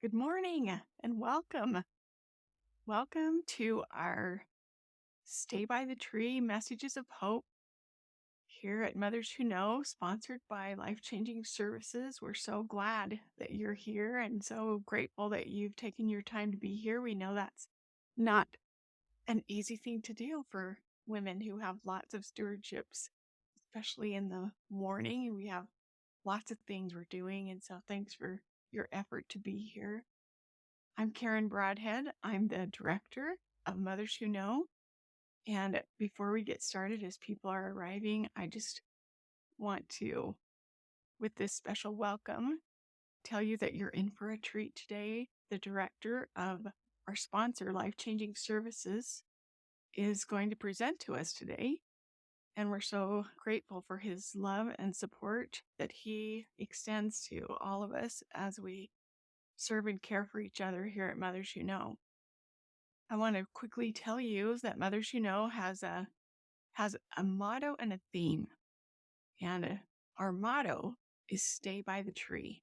Good morning and welcome. Welcome to our Stay by the Tree Messages of Hope here at Mothers Who Know, sponsored by Life Changing Services. We're so glad that you're here and so grateful that you've taken your time to be here. We know that's not an easy thing to do for women who have lots of stewardships, especially in the morning. We have lots of things we're doing, and so thanks for your effort to be here. I'm Karen Broadhead. I'm the director of Mothers Who Know. And before we get started, as people are arriving, I just want to, with this special welcome, tell you that you're in for a treat today. The director of our sponsor, Life Changing Services, is going to present to us today. And we're so grateful for his love and support that he extends to all of us as we serve and care for each other here at Mothers Who Know. I want to quickly tell you that Mothers Who Know has a motto and a theme. And our motto is Stay by the Tree.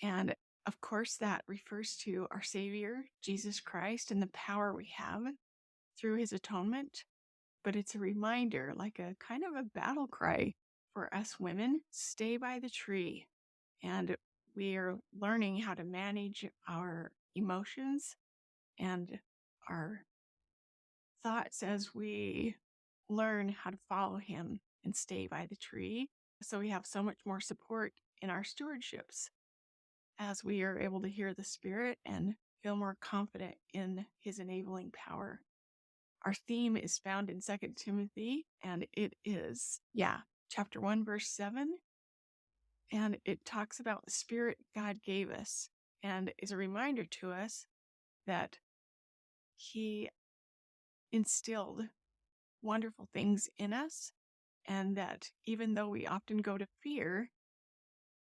And of course, that refers to our Savior, Jesus Christ, and the power we have through his atonement. But it's a reminder, like a kind of a battle cry for us women, stay by the tree. And we are learning how to manage our emotions and our thoughts as we learn how to follow him and stay by the tree. So we have so much more support in our stewardships as we are able to hear the Spirit and feel more confident in his enabling power. Our theme is found in 2 Timothy, and it is, chapter 1, verse 7. And it talks about the Spirit God gave us and is a reminder to us that he instilled wonderful things in us, and that even though we often go to fear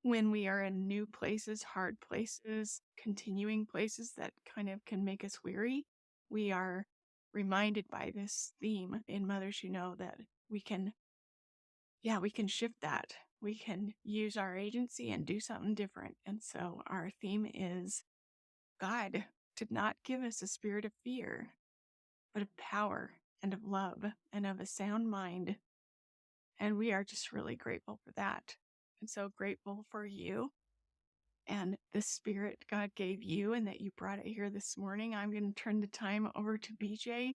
when we are in new places, hard places, continuing places that kind of can make us weary, we are reminded by this theme in Mothers Who Know that we can shift that. We can use our agency and do something different. And so our theme is God did not give us a spirit of fear, but of power and of love and of a sound mind. And we are just really grateful for that. And so grateful for you and the Spirit God gave you and that you brought it here this morning. I'm going to turn the time over to BJ.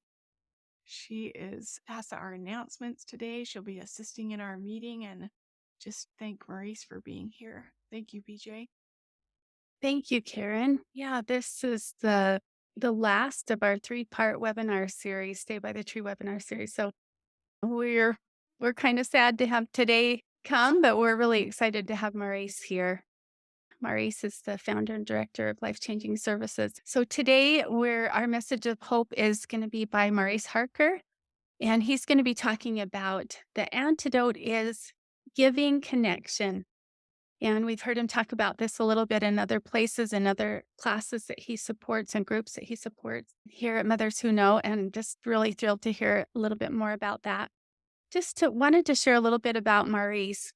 She has our announcements today. She'll be assisting in our meeting, and just thank Maurice for being here. Thank you, BJ. Thank you, Karen. Yeah, this is the last of our 3-part webinar series, Stay by the Tree webinar series. So we're kind of sad to have today come, but we're really excited to have Maurice here. Maurice is the founder and director of Life Changing Services. So today our message of hope is going to be by Maurice Harker, and he's going to be talking about the antidote is giving connection. And we've heard him talk about this a little bit in other places and other classes that he supports and groups that he supports here at Mothers Who Know, and just really thrilled to hear a little bit more about that. Wanted to share a little bit about Maurice.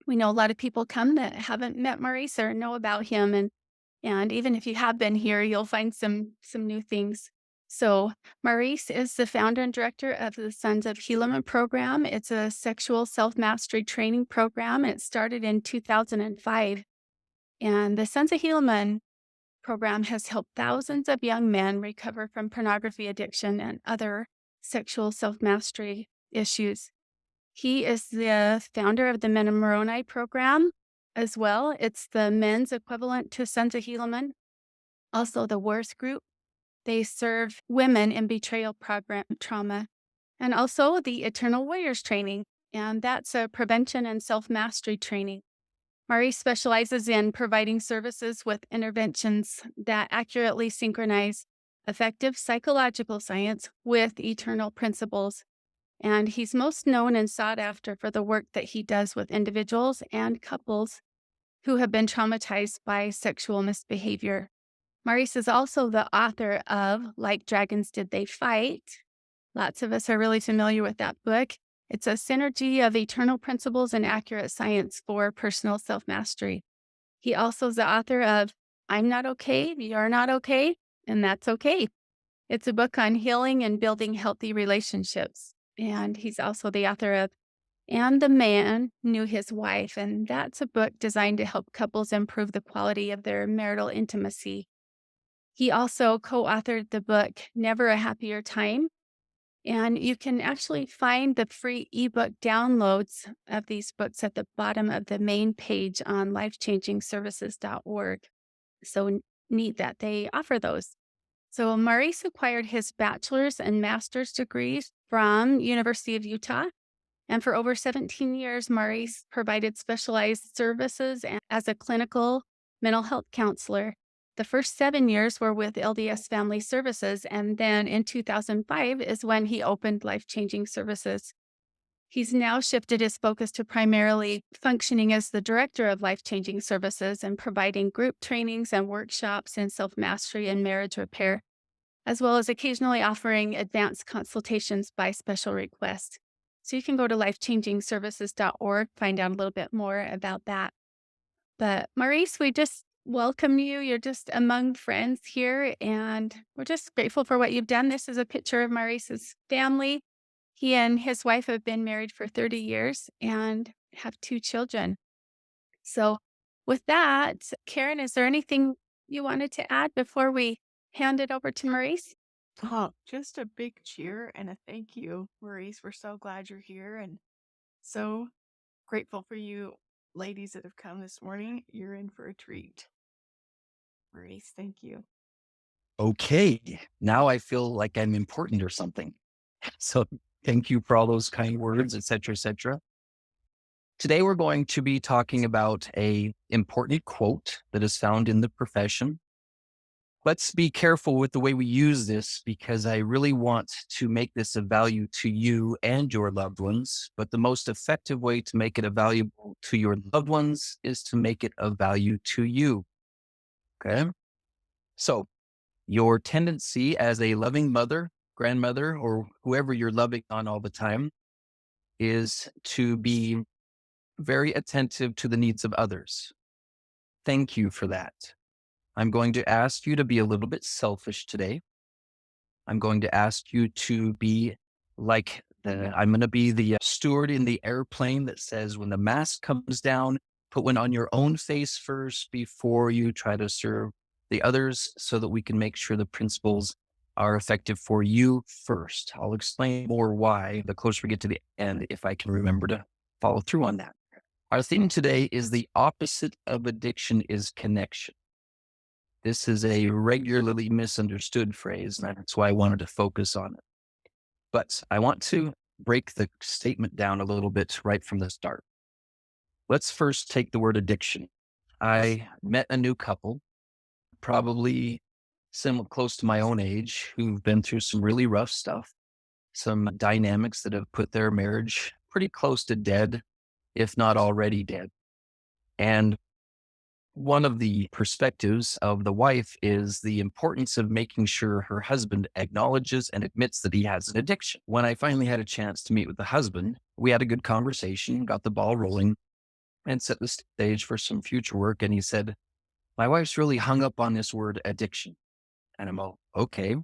We know a lot of people come that haven't met Maurice or know about him, and even if you have been here, you'll find some new things. So Maurice is the founder and director of the Sons of Helaman program. It's a sexual self-mastery training program. It started in 2005. And the Sons of Helaman program has helped thousands of young men recover from pornography addiction and other sexual self-mastery issues. He is the founder of the Men of Moroni program as well. It's the men's equivalent to Sons of Helaman. Also the Worth group. They serve women in betrayal trauma. And also the Eternal Warriors training. And that's a prevention and self-mastery training. Maurice specializes in providing services with interventions that accurately synchronize effective psychological science with eternal principles. And he's most known and sought after for the work that he does with individuals and couples who have been traumatized by sexual misbehavior. Maurice is also the author of Like Dragons Did They Fight. Lots of us are really familiar with that book. It's a synergy of eternal principles and accurate science for personal self-mastery. He also is the author of I'm Not Okay, You're Not Okay, and That's Okay. It's a book on healing and building healthy relationships. And he's also the author of And the Man Knew His Wife. And that's a book designed to help couples improve the quality of their marital intimacy. He also co authored the book Never a Happier Time. And you can actually find the free ebook downloads of these books at the bottom of the main page on lifechangingservices.org. So neat that they offer those. So Maurice acquired his bachelor's and master's degrees from University of Utah. And for over 17 years, Maurice provided specialized services as a clinical mental health counselor. The first 7 years were with LDS Family Services. And then in 2005 is when he opened Life Changing Services. He's now shifted his focus to primarily functioning as the director of Life Changing Services and providing group trainings and workshops in self mastery and marriage repair, as well as occasionally offering advanced consultations by special request. So you can go to lifechangingservices.org, find out a little bit more about that. But Maurice, we just welcome you. You're just among friends here, and we're just grateful for what you've done. This is a picture of Maurice's family. He and his wife have been married for 30 years and have 2 children. So, with that, Karen, is there anything you wanted to add before we hand it over to Maurice? Oh, just a big cheer and a thank you, Maurice. We're so glad you're here and so grateful for you ladies that have come this morning. You're in for a treat. Maurice, thank you. Okay, now I feel like I'm important or something. So thank you for all those kind words, et cetera, et cetera. Today we're going to be talking about a important quote that is found in the profession. Let's be careful with the way we use this because I really want to make this of value to you and your loved ones. But the most effective way to make it of value to your loved ones is to make it of value to you. Okay. So your tendency as a loving mother, grandmother, or whoever you're loving on all the time is to be very attentive to the needs of others. Thank you for that. I'm going to ask you to be a little bit selfish today. I'm going to ask you to be I'm going to be the steward in the airplane that says when the mask comes down, put one on your own face first before you try to serve the others so that we can make sure the principles are effective for you first. I'll explain more why the closer we get to the end, if I can remember to follow through on that. Our theme today is the opposite of addiction is connection. This is a regularly misunderstood phrase, and that's why I wanted to focus on it. But I want to break the statement down a little bit right from the start. Let's first take the word addiction. I met a new couple, probably close to my own age, who've been through some really rough stuff, some dynamics that have put their marriage pretty close to dead, if not already dead. And one of the perspectives of the wife is the importance of making sure her husband acknowledges and admits that he has an addiction. When I finally had a chance to meet with the husband, we had a good conversation, got the ball rolling, and set the stage for some future work. And he said, my wife's really hung up on this word addiction. And I'm all, okay,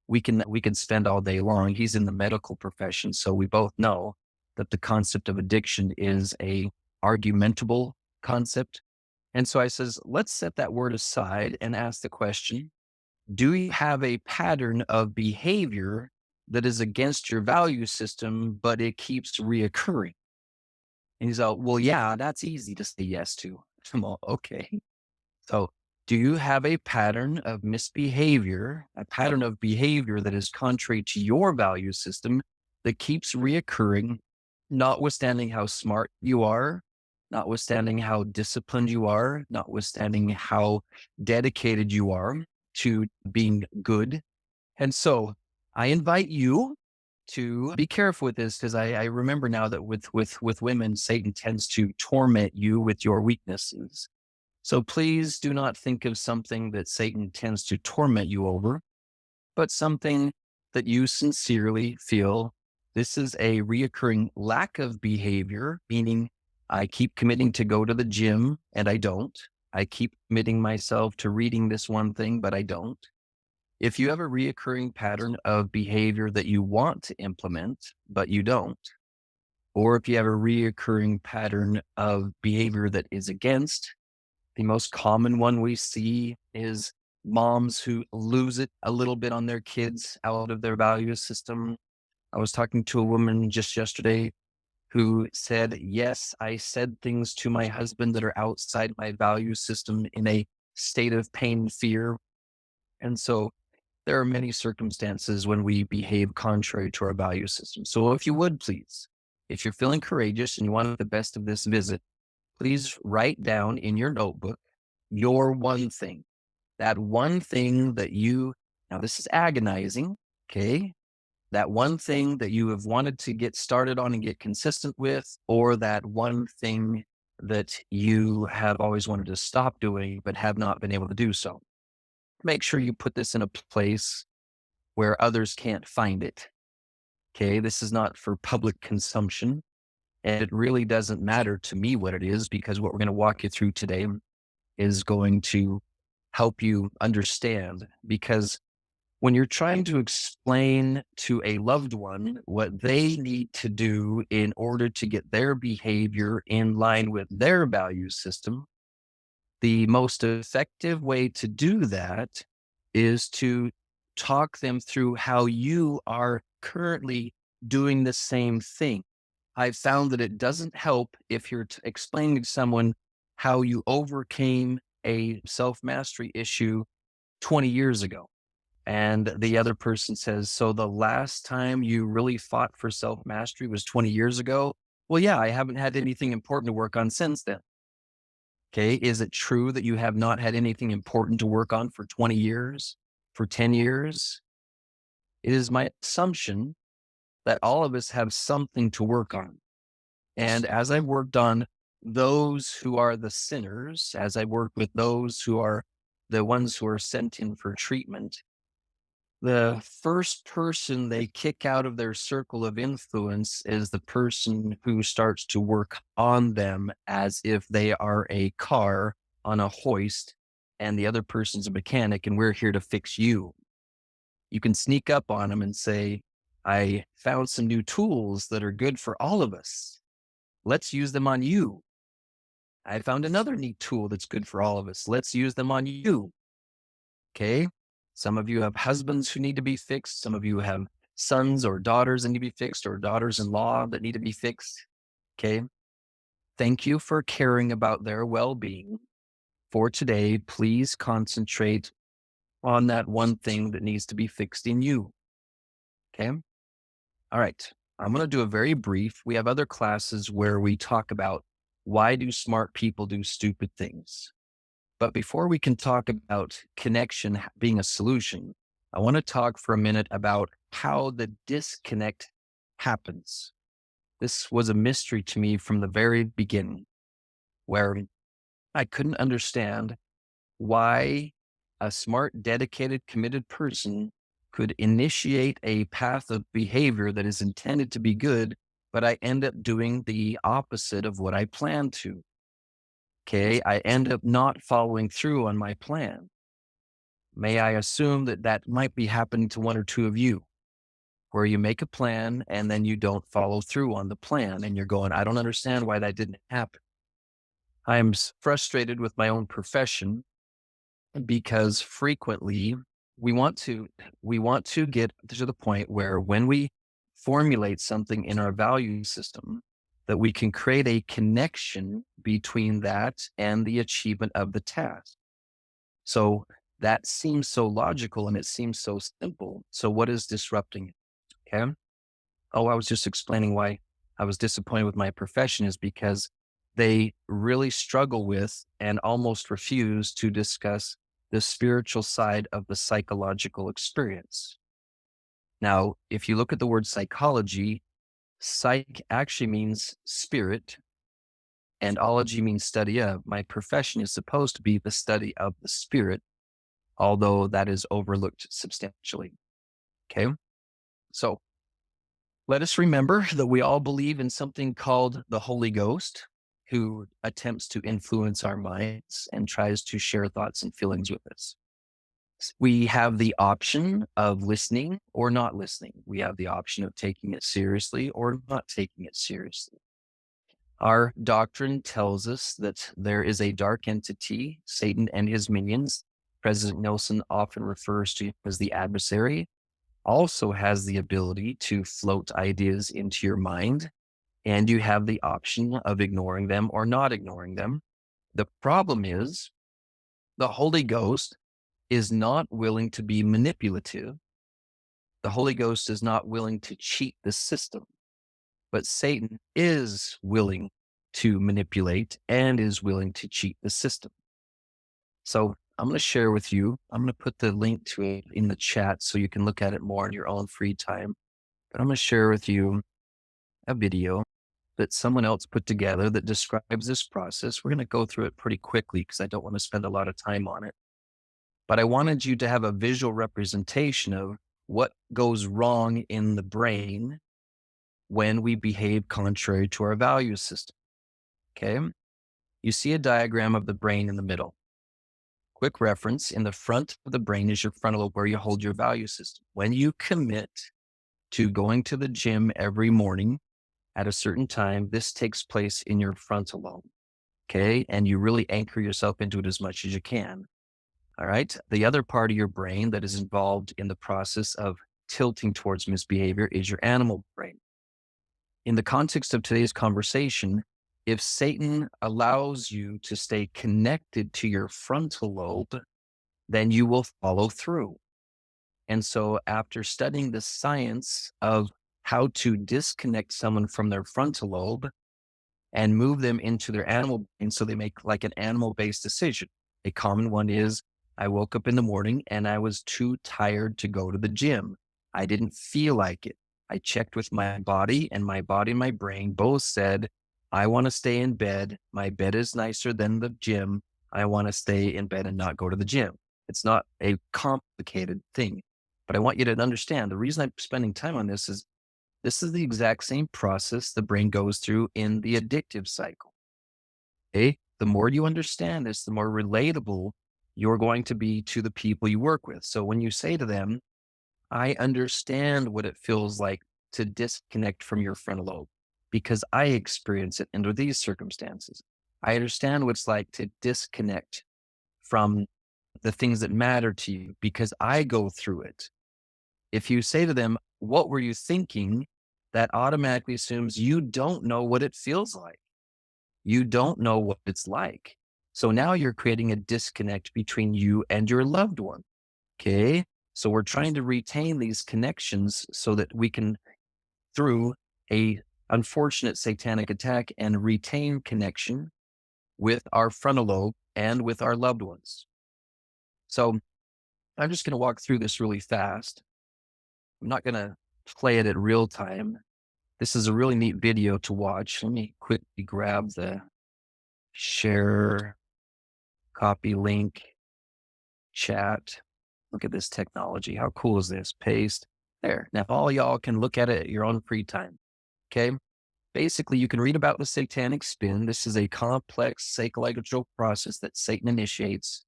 we can spend all day long. He's in the medical profession, so we both know that the concept of addiction is a argumentable concept. And so I says, let's set that word aside and ask the question, do you have a pattern of behavior that is against your value system, but it keeps reoccurring? And he's all, well, yeah, that's easy to say yes to. I'm all, okay. So do you have a pattern of misbehavior, a pattern of behavior that is contrary to your value system that keeps reoccurring, notwithstanding how smart you are, notwithstanding how disciplined you are, notwithstanding how dedicated you are to being good? And so I invite you to be careful with this because I remember now that with women, Satan tends to torment you with your weaknesses. So please do not think of something that Satan tends to torment you over, but something that you sincerely feel this is a reoccurring lack of behavior, meaning I keep committing to go to the gym and I don't. I keep committing myself to reading this one thing, but I don't. If you have a reoccurring pattern of behavior that you want to implement, but you don't, or if you have a reoccurring pattern of behavior that is against, the most common one we see is moms who lose it a little bit on their kids out of their value system. I was talking to a woman just yesterday who said, yes, I said things to my husband that are outside my value system in a state of pain and fear. And so there are many circumstances when we behave contrary to our value system. So if you would please, if you're feeling courageous and you want the best of this visit, please write down in your notebook your one thing, that one thing that now this is agonizing, okay? That one thing that you have wanted to get started on and get consistent with, or that one thing that you have always wanted to stop doing, but have not been able to do so. Make sure you put this in a place where others can't find it. Okay. This is not for public consumption. And it really doesn't matter to me what it is, because what we're going to walk you through today is going to help you understand. Because when you're trying to explain to a loved one what they need to do in order to get their behavior in line with their value system, the most effective way to do that is to talk them through how you are currently doing the same thing. I've found that it doesn't help if you're explaining to someone how you overcame a self-mastery issue 20 years ago. And the other person says, so the last time you really fought for self-mastery was 20 years ago? Well, yeah, I haven't had anything important to work on since then. Okay. Is it true that you have not had anything important to work on for 20 years, for 10 years? It is my assumption that all of us have something to work on. And as I've worked on those who are the sinners, as I work with those who are the ones who are sent in for treatment, the first person they kick out of their circle of influence is the person who starts to work on them as if they are a car on a hoist and the other person's a mechanic and we're here to fix you. You can sneak up on them and say, I found some new tools that are good for all of us. Let's use them on you. I found another neat tool that's good for all of us. Let's use them on you. Okay. Some of you have husbands who need to be fixed. Some of you have sons or daughters that need to be fixed, or daughters-in-law that need to be fixed. Okay. Thank you for caring about their well-being. For today, please concentrate on that one thing that needs to be fixed in you. Okay. All right. I'm going to do a very brief. We have other classes where we talk about why do smart people do stupid things. But before we can talk about connection being a solution, I want to talk for a minute about how the disconnect happens. This was a mystery to me from the very beginning, where I couldn't understand why a smart, dedicated, committed person could initiate a path of behavior that is intended to be good, but I end up doing the opposite of what I planned to. Okay, I end up not following through on my plan. May I assume that that might be happening to one or two of you, where you make a plan and then you don't follow through on the plan and you're going, I don't understand why that didn't happen. I'm frustrated with my own profession because frequently we want to get to the point where when we formulate something in our value system, that we can create a connection between that and the achievement of the task. So that seems so logical and it seems so simple. So what is disrupting it? Okay. Oh, I was just explaining why I was disappointed with my profession is because they really struggle with and almost refuse to discuss the spiritual side of the psychological experience. Now, if you look at the word psychology, psych actually means spirit, and ology means study of. My profession is supposed to be the study of the spirit, although that is overlooked substantially. Okay. So let us remember that we all believe in something called the Holy Ghost. who attempts to influence our minds and tries to share thoughts and feelings with us. We have the option of listening or not listening. We have the option of taking it seriously or not taking it seriously. Our doctrine tells us that there is a dark entity, Satan and his minions. President Nelson often refers to him as the adversary, also has the ability to float ideas into your mind, and you have the option of ignoring them or not ignoring them. The problem is the Holy Ghost is not willing to be manipulative. The Holy Ghost is not willing to cheat the system, but Satan is willing to manipulate and is willing to cheat the system. So I'm going to share with you, I'm going to put the link to it in the chat so you can look at it more in your own free time. But I'm going to share with you a video that someone else put together that describes this process. We're going to go through it pretty quickly because I don't want to spend a lot of time on it. But I wanted you to have a visual representation of what goes wrong in the brain when we behave contrary to our value system. Okay. You see a diagram of the brain in the middle. Quick reference, in the front of the brain is your frontal lobe where you hold your value system. When you commit to going to the gym every morning at a certain time, this takes place in your frontal lobe. Okay. And you really anchor yourself into it as much as you can. All right. The other part of your brain that is involved in the process of tilting towards misbehavior is your animal brain. In the context of today's conversation, if Satan allows you to stay connected to your frontal lobe, then you will follow through. And so after studying the science of how to disconnect someone from their frontal lobe and move them into their animal brain so they make like an animal-based decision. A common one is, I woke up in the morning and I was too tired to go to the gym. I didn't feel like it. I checked with my body and my brain both said, I want to stay in bed. My bed is nicer than the gym. I want to stay in bed and not go to the gym. It's not a complicated thing, but I want you to understand the reason I'm spending time on this is the exact same process the brain goes through in the addictive cycle. Okay. The more you understand this, the more relatable you're going to be to the people you work with. So when you say to them, I understand what it feels like to disconnect from your frontal lobe because I experience it under these circumstances. I understand what it's like to disconnect from the things that matter to you because I go through it. If you say to them, what were you thinking? That automatically assumes you don't know what it feels like. You don't know what it's like. So now you're creating a disconnect between you and your loved one. Okay. So we're trying to retain these connections so that we can, through a unfortunate satanic attack, and retain connection with our frontal lobe and with our loved ones. So I'm just going to walk through this really fast. I'm not going to play it at real time. This is a really neat video to watch. Let me quickly grab the share, copy link, chat. Look at this technology. How cool is this? Paste. There. Now all y'all can look at it at your own free time. Okay. Basically, you can read about the satanic spin. This is a complex psychological process that Satan initiates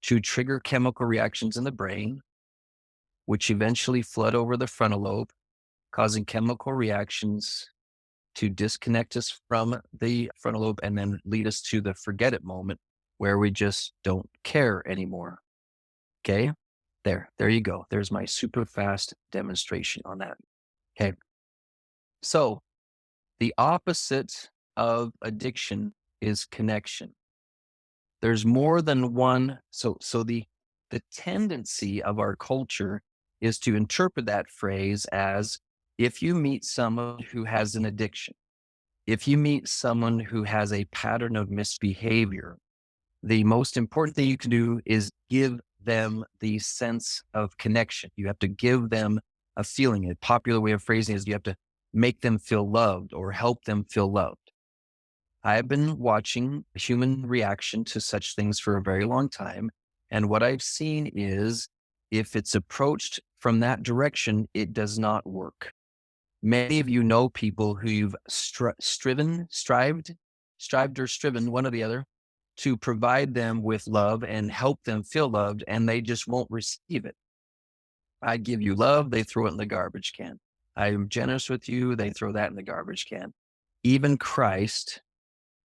to trigger chemical reactions in the brain, which eventually flood over the frontal lobe, causing chemical reactions to disconnect us from the frontal lobe and then lead us to the forget it moment where we just don't care anymore. Okay. There you go. There's my super fast demonstration on that. Okay. So the opposite of addiction is connection. There's more than one. So the tendency of our culture is to interpret that phrase as, if you meet someone who has an addiction, if you meet someone who has a pattern of misbehavior, the most important thing you can do is give them the sense of connection. You have to give them a feeling. A popular way of phrasing it is you have to make them feel loved or help them feel loved. I've been watching human reaction to such things for a very long time. And what I've seen is if it's approached from that direction, it does not work. Many of you know people who you've strived strived or striven, one or the other, to provide them with love and help them feel loved, and they just won't receive it. I give you love, they throw it in the garbage can. I am generous with you, they throw that in the garbage can. Even Christ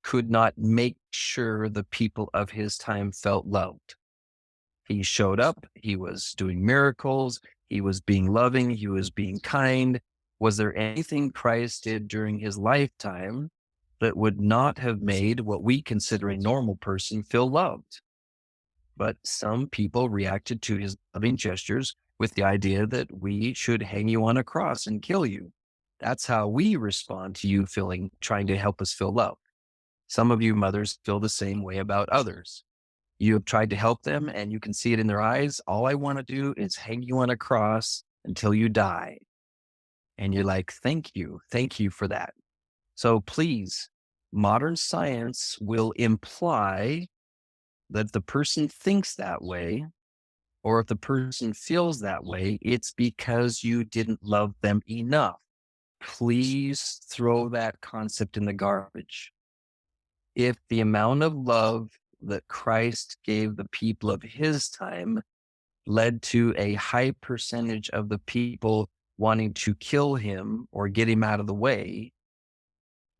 could not make sure the people of his time felt loved. He showed up, he was doing miracles, he was being loving, he was being kind. Was there anything Christ did during his lifetime that would not have made what we consider a normal person feel loved? But some people reacted to his loving gestures with the idea that we should hang you on a cross and kill you. That's how we respond to you trying to help us feel loved. Some of you mothers feel the same way about others. You have tried to help them and you can see it in their eyes. All I want to do is hang you on a cross until you die. And you're like, thank you for that. So please, modern science will imply that if the person thinks that way, or if the person feels that way, it's because you didn't love them enough. Please throw that concept in the garbage. If the amount of love that Christ gave the people of his time led to a high percentage of the people wanting to kill him or get him out of the way,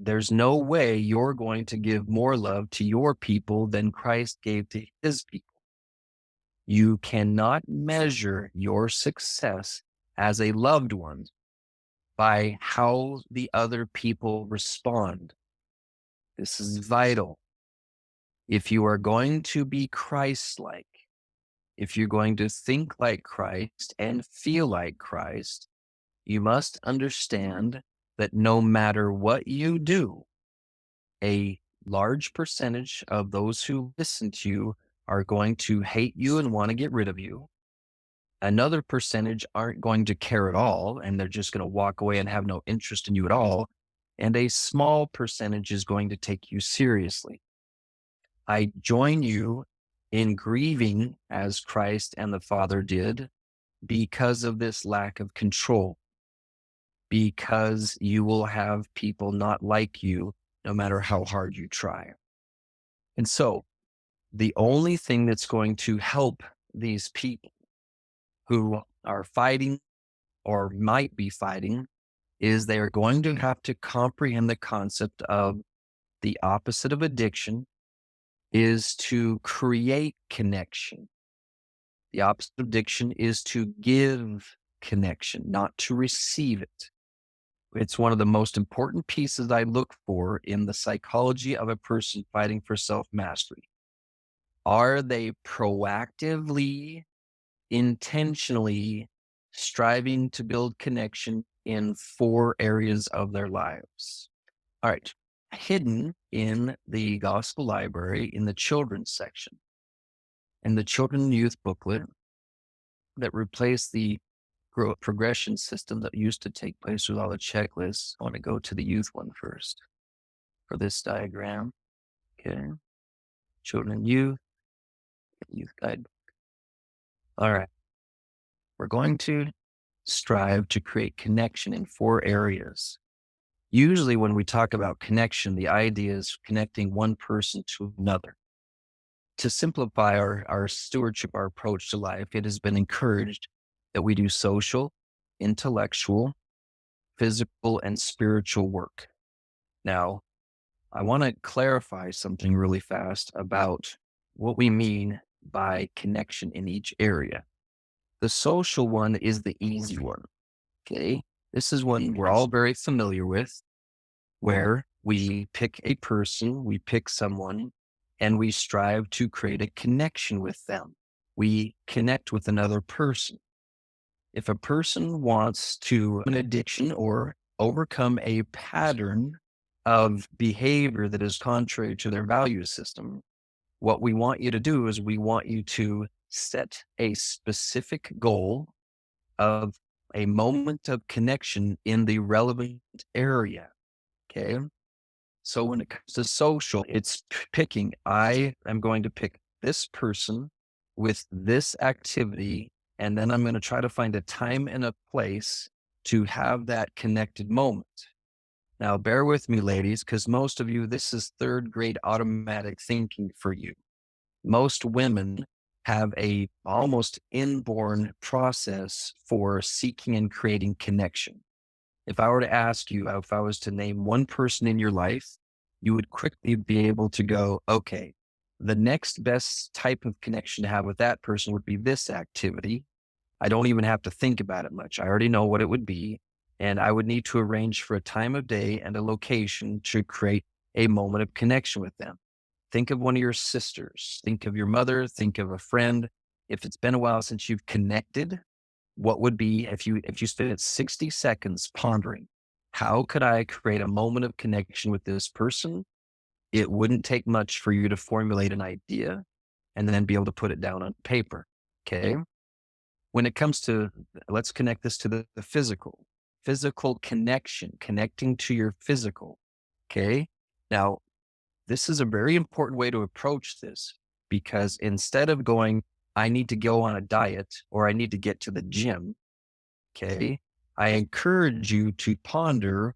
there's no way you're going to give more love to your people than Christ gave to his people. You cannot measure your success as a loved one by how the other people respond. This is vital. If you are going to be Christ-like, if you're going to think like Christ and feel like Christ, you must understand that no matter what you do, a large percentage of those who listen to you are going to hate you and want to get rid of you. Another percentage aren't going to care at all, and they're just going to walk away and have no interest in you at all. And a small percentage is going to take you seriously. I join you in grieving as Christ and the Father did because of this lack of control, because you will have people not like you no matter how hard you try. And so the only thing that's going to help these people who are fighting or might be fighting is they are going to have to comprehend the concept of the opposite of addiction is to create connection. The opposite of addiction is to give connection, not to receive it. It's one of the most important pieces I look for in the psychology of a person fighting for self-mastery. Are they proactively, intentionally striving to build connection in 4 areas of their lives? All right. Hidden in the gospel library in the children's section, in the children and youth booklet that replaced the progression system that used to take place with all the checklists. I want to go to the youth one first for this diagram. Okay. Children and youth guidebook. All right. We're going to strive to create connection in 4 areas. Usually when we talk about connection, the idea is connecting one person to another. To simplify our stewardship, our approach to life, it has been encouraged that we do social, intellectual, physical, and spiritual work. Now, I want to clarify something really fast about what we mean by connection in each area. The social one is the easy one. Okay. This is one we're all very familiar with, where we pick a person, we pick someone, and we strive to create a connection with them. We connect with another person. If a person wants to have an addiction or overcome a pattern of behavior that is contrary to their value system, what we want you to do is we want you to set a specific goal of a moment of connection in the relevant area. Okay. So when it comes to social, it's picking, I am going to pick this person with this activity, and then I'm going to try to find a time and a place to have that connected moment. Now, bear with me, ladies, because most of you, this is third grade automatic thinking for you. Most women have a almost inborn process for seeking and creating connection. If I were to ask you, if I was to name one person in your life, you would quickly be able to go, okay, the next best type of connection to have with that person would be this activity. I don't even have to think about it much. I already know what it would be. And I would need to arrange for a time of day and a location to create a moment of connection with them. Think of one of your sisters, think of your mother, think of a friend. If it's been a while since you've connected, what would be if you spent 60 seconds pondering, how could I create a moment of connection with this person? It wouldn't take much for you to formulate an idea and then be able to put it down on paper. Okay. When it comes to, let's connect this to the physical connection, connecting to your physical. Okay. Now, this is a very important way to approach this because instead of going, I need to go on a diet or I need to get to the gym, okay, I encourage you to ponder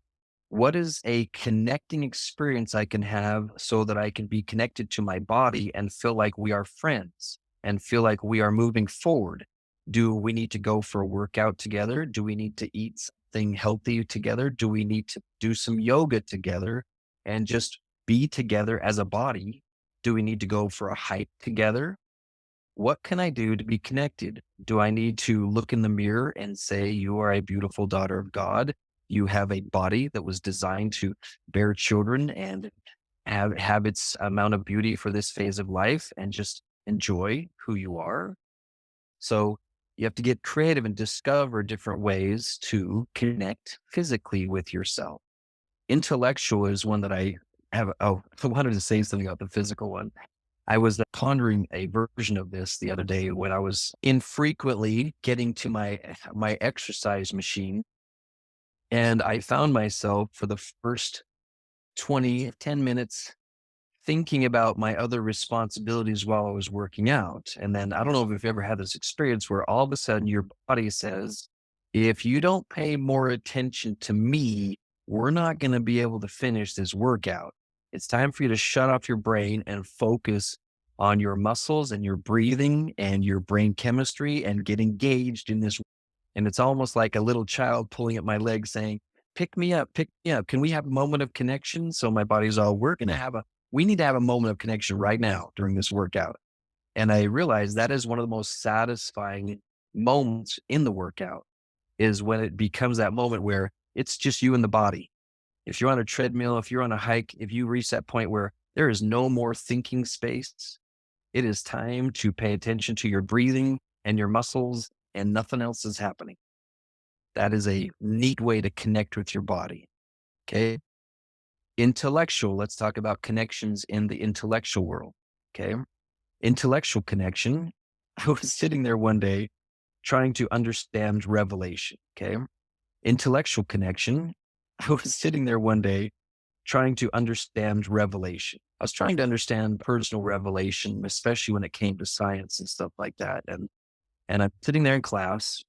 what is a connecting experience I can have so that I can be connected to my body and feel like we are friends and feel like we are moving forward. Do we need to go for a workout together? Do we need to eat something healthy together? Do we need to do some yoga together and just be together as a body? Do we need to go for a hike together? What can I do to be connected? Do I need to look in the mirror and say, you are a beautiful daughter of God? You have a body that was designed to bear children and have its amount of beauty for this phase of life and just enjoy who you are. So you have to get creative and discover different ways to connect physically with yourself. Intellectual is one that I have. Oh, I wanted to say something about the physical one. I was pondering a version of this the other day when I was infrequently getting to my exercise machine, and I found myself for the first 10 minutes thinking about my other responsibilities while I was working out. And then I don't know if you've ever had this experience where all of a sudden your body says, if you don't pay more attention to me, we're not going to be able to finish this workout. It's time for you to shut off your brain and focus on your muscles and your breathing and your brain chemistry and get engaged in this. And it's almost like a little child pulling at my leg saying, pick me up, pick me up. Can we have a moment of connection? So my body's all, we need to have a moment of connection right now during this workout. And I realized that is one of the most satisfying moments in the workout is when it becomes that moment where it's just you and the body. If you're on a treadmill, if you're on a hike, if you reach that point where there is no more thinking space, it is time to pay attention to your breathing and your muscles and nothing else is happening. That is a neat way to connect with your body. Okay. Intellectual. Let's talk about connections in the intellectual world. Okay. Intellectual connection. I was sitting there one day trying to understand revelation. Okay. Intellectual connection. I was sitting there one day trying to understand revelation. I was trying to understand personal revelation, especially when it came to science and stuff like that. And I'm sitting there in class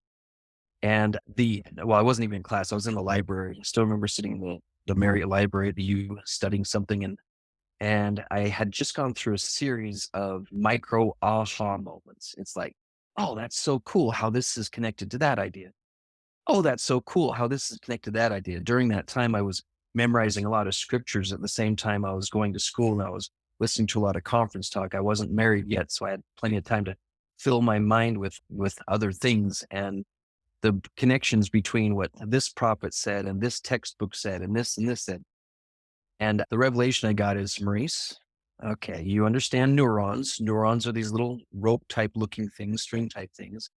and I wasn't even in class. I was in the library. I still remember sitting in the Marriott Library at the U studying something. And I had just gone through a series of micro aha moments. It's like, oh, that's so cool how this is connected to that idea. Oh, that's so cool how this is connected to that idea. During that time, I was memorizing a lot of scriptures at the same time I was going to school and I was listening to a lot of conference talk. I wasn't married yet, so I had plenty of time to fill my mind with other things and the connections between what this prophet said and this textbook said and this said. And the revelation I got is, Maurice, okay, you understand neurons. Neurons are these little rope type looking things, string type things.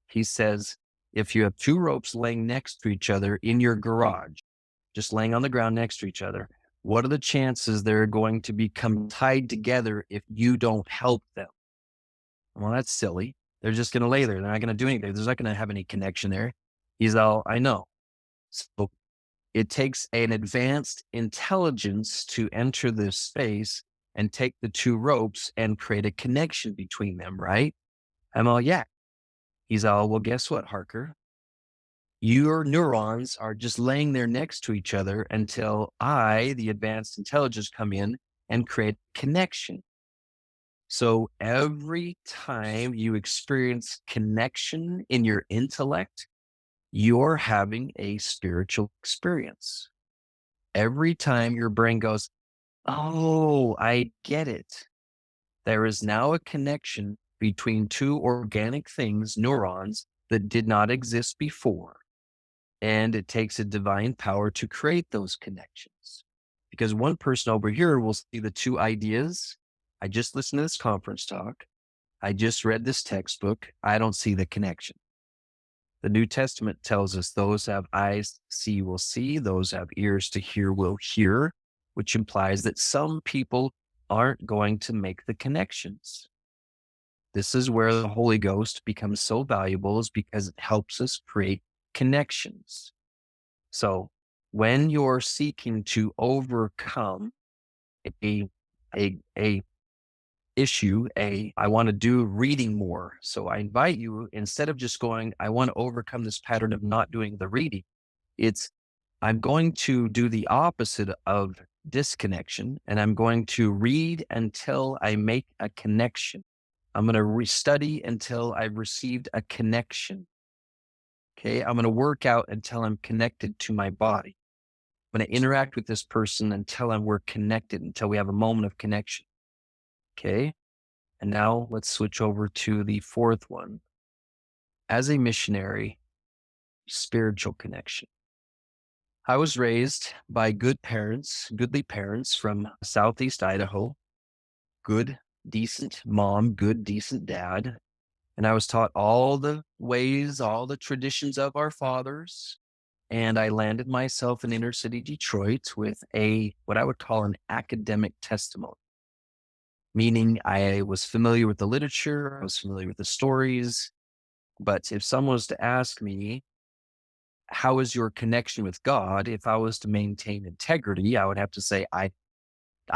He says, if you have two ropes laying next to each other in your garage, just laying on the ground next to each other, what are the chances they're going to become tied together if you don't help them? Well, that's silly. They're just going to lay there. They're not going to do anything. There's not going to have any connection there. He's all, I know. So it takes an advanced intelligence to enter this space and take the two ropes and create a connection between them, right? I'm all, yeah. He's all, well, guess what, Harker? Your neurons are just laying there next to each other until I, the advanced intelligence, come in and create connection. So every time you experience connection in your intellect, you're having a spiritual experience. Every time your brain goes, oh, I get it. There is now a connection between two organic things, neurons, that did not exist before. And it takes a divine power to create those connections. Because one person over here will see the two ideas. I just listened to this conference talk. I just read this textbook. I don't see the connection. The New Testament tells us those have eyes to see will see, those have ears to hear will hear, which implies that some people aren't going to make the connections. This is where the Holy Ghost becomes so valuable, is because it helps us create connections. So when you're seeking to overcome a issue, I want to do reading more. So I invite you, instead of just going, I want to overcome this pattern of not doing the reading, it's, I'm going to do the opposite of disconnection, and I'm going to read until I make a connection. I'm going to restudy until I've received a connection. Okay. I'm going to work out until I'm connected to my body. I'm going to interact with this person until we're connected, until we have a moment of connection. Okay. And now let's switch over to the fourth one. As a missionary, spiritual connection. I was raised by good parents, goodly parents from Southeast Idaho, good, decent mom, good, decent dad. And I was taught all the ways, all the traditions of our fathers. And I landed myself in inner city Detroit with what I would call an academic testimony, meaning I was familiar with the literature, I was familiar with the stories. But if someone was to ask me, how is your connection with God? If I was to maintain integrity, I would have to say, I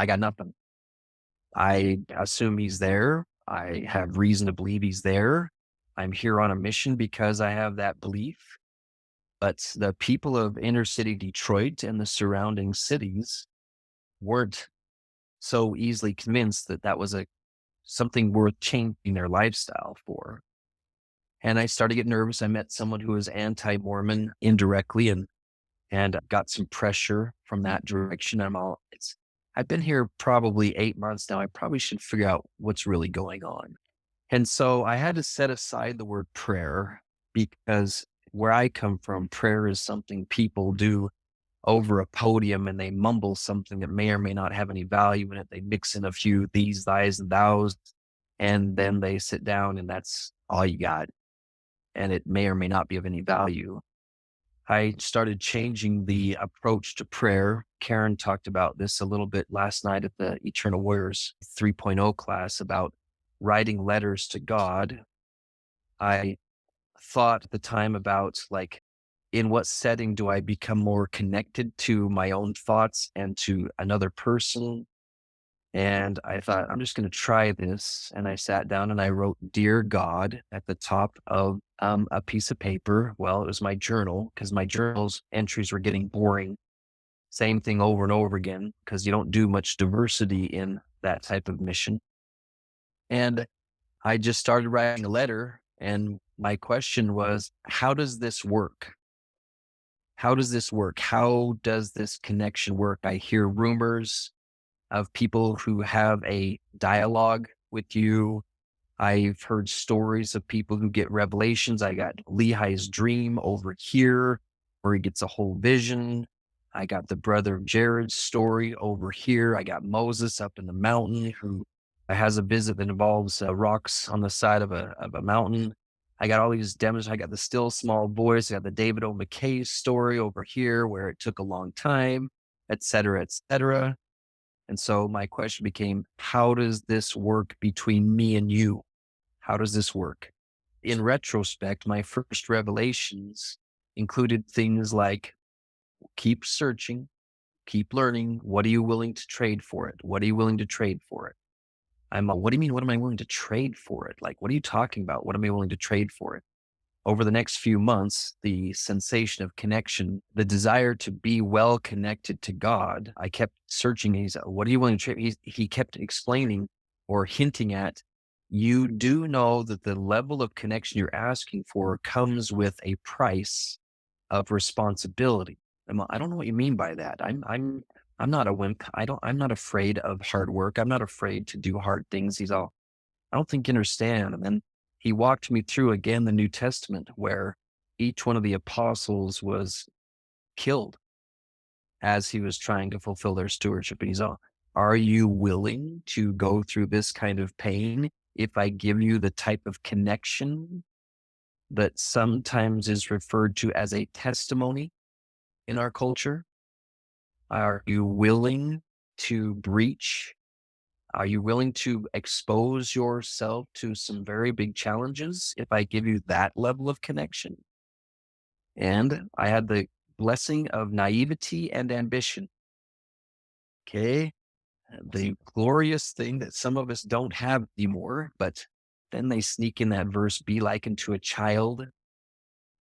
got nothing. I assume he's there. I have reason to believe he's there. I'm here on a mission because I have that belief. But the people of inner city Detroit and the surrounding cities weren't so easily convinced that that was something worth changing their lifestyle for. And I started to get nervous. I met someone who was anti-Mormon indirectly and got some pressure from that direction. I've been here probably 8 months now. I probably should figure out what's really going on. And so I had to set aside the word prayer, because where I come from, prayer is something people do over a podium, and they mumble something that may or may not have any value in it. They mix in a few these, thys, and thous, and then they sit down and that's all you got. And it may or may not be of any value. I started changing the approach to prayer. Karen talked about this a little bit last night at the Eternal Warriors 3.0 class about writing letters to God. I thought at the time about, like, in what setting do I become more connected to my own thoughts and to another person? And I thought, I'm just going to try this. And I sat down and I wrote, Dear God, at the top of a piece of paper. Well, it was my journal, because my journal's entries were getting boring. Same thing over and over again, because you don't do much diversity in that type of mission. And I just started writing a letter. And my question was, how does this work? How does this work? How does this connection work? I hear rumors of people who have a dialogue with you. I've heard stories of people who get revelations. I got Lehi's dream over here, where he gets a whole vision. I got the brother of Jared's story over here. I got Moses up in the mountain who has a visit that involves rocks on the side of a mountain. I got all these demos. I got the still small voice. I got the David O. McKay story over here where it took a long time, et cetera, et cetera. And so my question became, how does this work between me and you? How does this work? In retrospect, my first revelations included things like, keep searching, keep learning. What are you willing to trade for it? What are you willing to trade for it? What do you mean? What am I willing to trade for it? Like, what are you talking about? What am I willing to trade for it? over the next few months, the sensation of connection, the desire to be well connected to God, I kept searching. He's, what are you willing to trade? He kept explaining or hinting at, you do know that the level of connection you're asking for comes with a price of responsibility. I don't know what you mean by that. I'm not a wimp. I'm not afraid of hard work. I'm not afraid to do hard things. He's all, I don't think you understand. And then he walked me through again the New Testament, where each one of the apostles was killed as he was trying to fulfill their stewardship. And he's all, are you willing to go through this kind of pain if I give you the type of connection that sometimes is referred to as a testimony in our culture? Are you willing to breach? Are you willing to expose yourself to some very big challenges if I give you that level of connection? And I had the blessing of naivety and ambition. Okay. The glorious thing that some of us don't have anymore, but then they sneak in that verse, be likened to a child,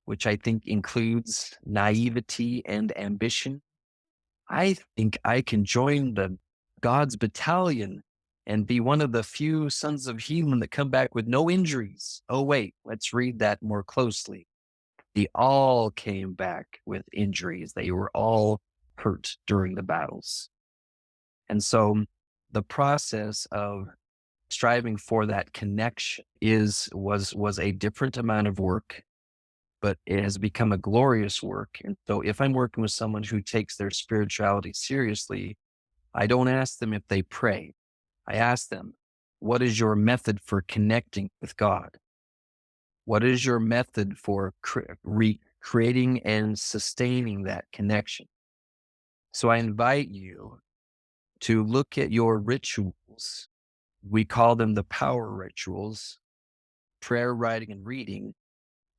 which I think includes naivety and ambition. I think I can join the God's battalion and be one of the few sons of Heman that come back with no injuries. Oh, wait, let's read that more closely. They all came back with injuries. They were all hurt during the battles. And so the process of striving for that connection was a different amount of work, but it has become a glorious work. And so if I'm working with someone who takes their spirituality seriously, I don't ask them if they pray. I ask them, what is your method for connecting with God? What is your method for creating and sustaining that connection? So I invite you to look at your rituals. We call them the power rituals, prayer, writing, and reading.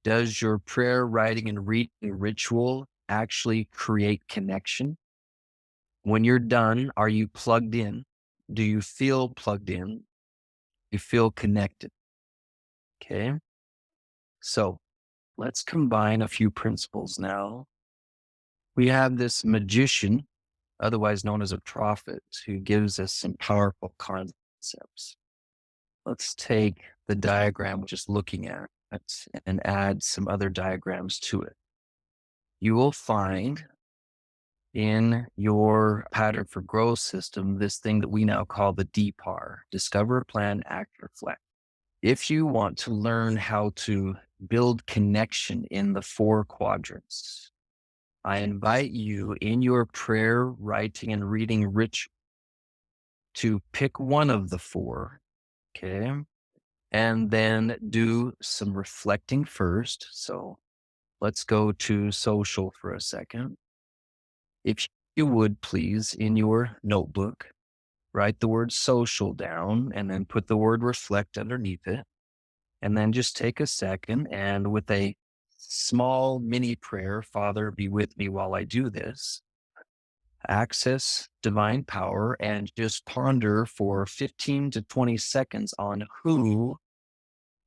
Does your prayer, writing, and reading ritual actually create connection? When you're done, are you plugged in? Do you feel plugged in? You feel connected? Okay. So let's combine a few principles now. We have this magician, otherwise known as a prophet, who gives us some powerful concepts. Let's take the diagram we're just looking at and add some other diagrams to it. You will find in your pattern for growth system this thing that we now call the DPAR, discover, plan, act, reflect. If you want to learn how to build connection in the 4 quadrants, I invite you in your prayer, writing, and reading ritual to pick one of the 4, okay? And then do some reflecting first. So let's go to social for a second. If you would please, in your notebook, write the word social down and then put the word reflect underneath it. And then just take a second and with a small mini prayer, Father, be with me while I do this, access divine power and just ponder for 15 to 20 seconds on who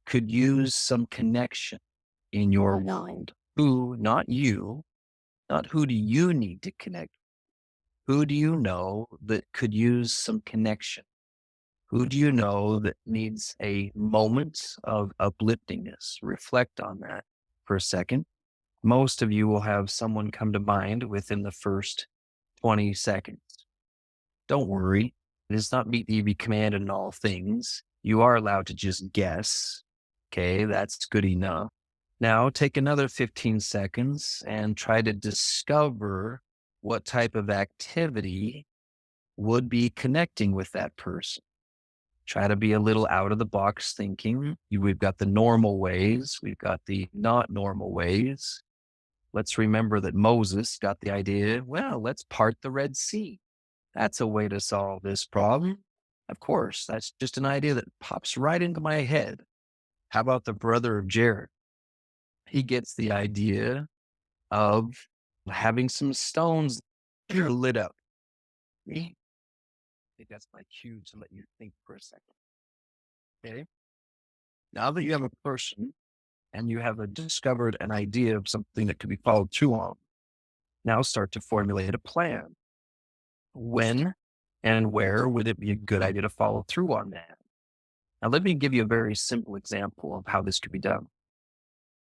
could use some connection in your world. Who, not you, not who do you need to connect. Who do you know that could use some connection? Who do you know that needs a moment of upliftingness? Reflect on that for a second. Most of you will have someone come to mind within the first 20 seconds. Don't worry. It does not mean that you be commanded in all things. You are allowed to just guess. Okay, that's good enough. Now take another 15 seconds and try to discover what type of activity would be connecting with that person. Try to be a little out of the box thinking. We've got the normal ways. We've got the not normal ways. Let's remember that Moses got the idea, well, let's part the Red Sea. That's a way to solve this problem. Of course, that's just an idea that pops right into my head. How about the brother of Jared? He gets the idea of having some stones lit up. I think that's my cue to let you think for a second. Okay. Now that you have a person and you have discovered an idea of something that could be followed through on. Now start to formulate a plan. When and where would it be a good idea to follow through on that? Now, let me give you a very simple example of how this could be done.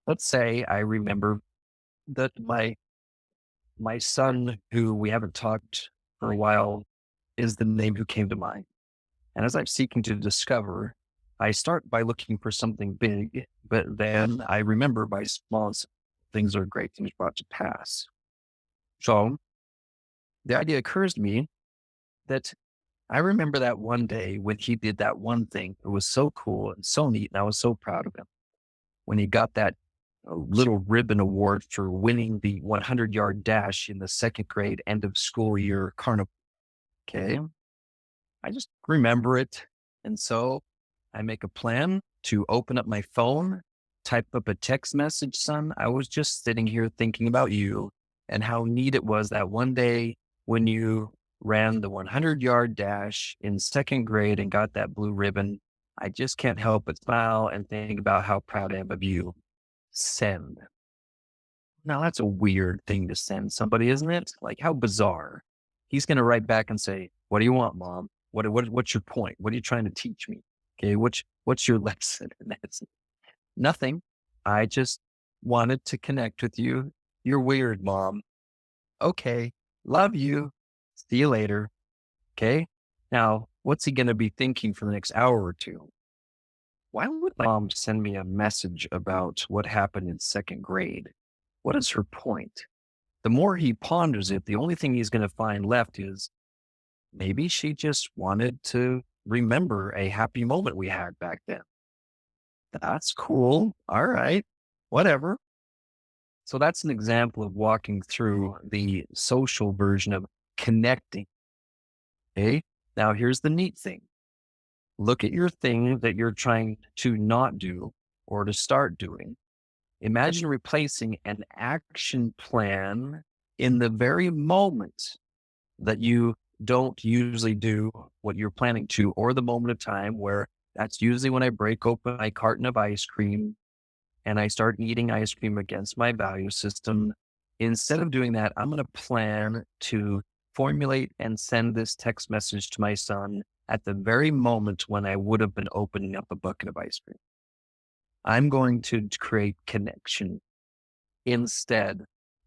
Let's say I remember that my son, who we haven't talked for a while, is the name who came to mind. And as I'm seeking to discover, I start by looking for something big, but then I remember by small things are great things brought to pass. So the idea occurs to me that I remember that one day when he did that one thing. It was so cool and so neat, and I was so proud of him. When he got that little ribbon award for winning the 100-yard dash in the second grade end of school year carnival. Okay. I just remember it. And so I make a plan to open up my phone, type up a text message, son. I was just sitting here thinking about you and how neat it was that one day when you ran the 100-yard dash in second grade and got that blue ribbon. I just can't help but smile and think about how proud I am of you. Send. Now that's a weird thing to send somebody, isn't it? Like, how bizarre. He's going to write back and say, "What do you want, Mom? What's your point? What are you trying to teach me? Okay. What's your lesson?" And that's nothing. I just wanted to connect with you. You're weird, Mom. Okay. Love you. See you later. Okay. Now, what's he going to be thinking for the next hour or two? Why would my mom send me a message about what happened in second grade? What is her point? The more he ponders it, the only thing he's going to find left is maybe she just wanted to remember a happy moment we had back then. That's cool. All right. Whatever. So that's an example of walking through the social version of connecting. Okay. Now here's the neat thing. Look at your thing that you're trying to not do or to start doing. Imagine replacing an action plan in the very moment that you don't usually do what you're planning to, or the moment of time where that's usually when I break open my carton of ice cream and I start eating ice cream against my value system. Instead of doing that, I'm going to plan to formulate and send this text message to my son at the very moment when I would have been opening up a bucket of ice cream. I'm going to create connection instead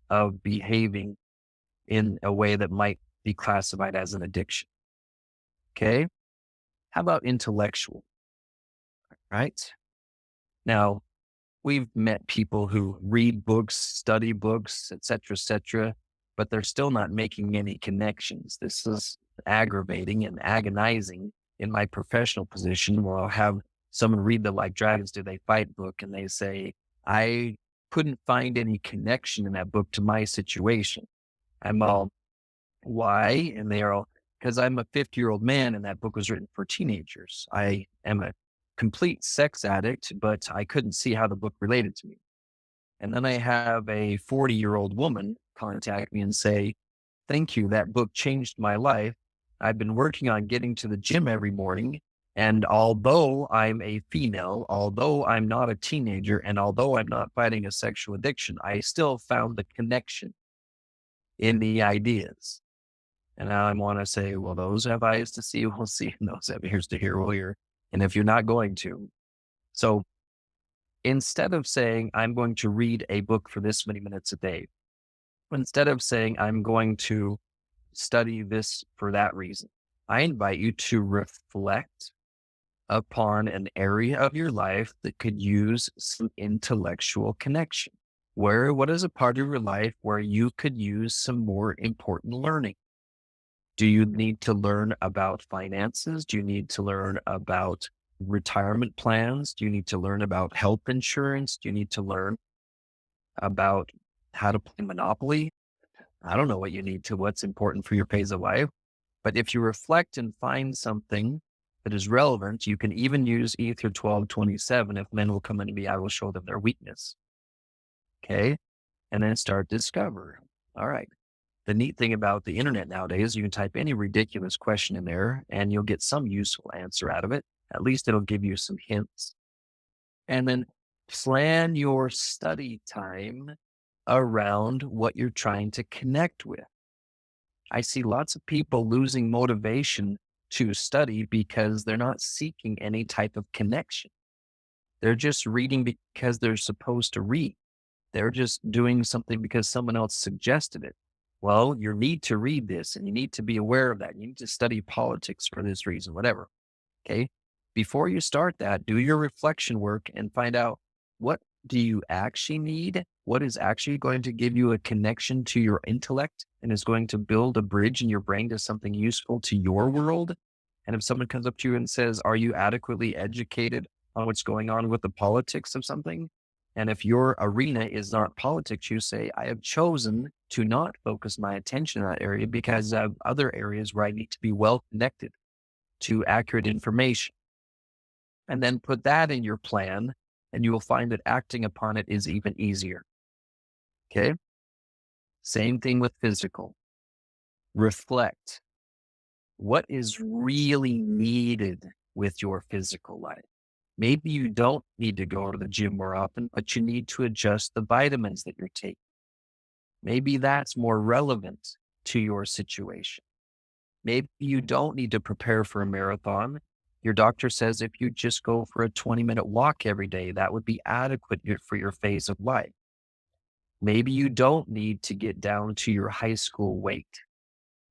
of behaving in a way that might be classified as an addiction. Okay. How about intellectual? Right. Now, we've met people who read books, study books, et cetera, but they're still not making any connections. This is aggravating and agonizing in my professional position, where I'll have someone read the Like Dragons Do They Fight book and they say, "I couldn't find any connection in that book to my situation." I'm all, "Why?" And they are all, "Because I'm a 50-year-old man and that book was written for teenagers. I am a complete sex addict, but I couldn't see how the book related to me." And then I have a 40-year-old woman contact me and say, "Thank you. That book changed my life. I've been working on getting to the gym every morning. And although I'm a female, although I'm not a teenager, and although I'm not fighting a sexual addiction, I still found the connection in the ideas." And now I want to say, well, those have eyes to see, we'll see. And those have ears to hear, we'll hear. And if you're not going to. So instead of saying, I'm going to read a book for this many minutes a day, instead of saying, I'm going to study this for that reason, I invite you to reflect upon an area of your life that could use some intellectual connection. What is a part of your life where you could use some more important learning? Do you need to learn about finances? Do you need to learn about retirement plans? Do you need to learn about health insurance? Do you need to learn about how to play Monopoly? I don't know what's important for your phase of life. But if you reflect and find something that is relevant, you can even use Ether 1227. If men will come unto me, I will show them their weakness. Okay. And then start discover. All right. The neat thing about the internet nowadays, you can type any ridiculous question in there and you'll get some useful answer out of it. At least it'll give you some hints. And then Plan your study time around what you're trying to connect with. I see lots of people losing motivation to study because they're not seeking any type of connection. They're just reading because they're supposed to read. They're just doing something because someone else suggested it. Well, you need to read this and you need to be aware of that. You need to study politics for this reason, whatever. Okay. Before you start that, do your reflection work and find out, what do you actually need? What is actually going to give you a connection to your intellect and is going to build a bridge in your brain to something useful to your world? And if someone comes up to you and says, are you adequately educated on what's going on with the politics of something? And if your arena is not politics, you say, I have chosen to not focus my attention in that area because I have other areas where I need to be well connected to accurate information. And then put that in your plan, and you will find that acting upon it is even easier. Okay. Same thing with physical. Reflect. What is really needed with your physical life? Maybe you don't need to go to the gym more often, but you need to adjust the vitamins that you're taking. Maybe that's more relevant to your situation. Maybe you don't need to prepare for a marathon. Your doctor says if you just go for a 20-minute walk every day, that would be adequate for your phase of life. Maybe you don't need to get down to your high school weight.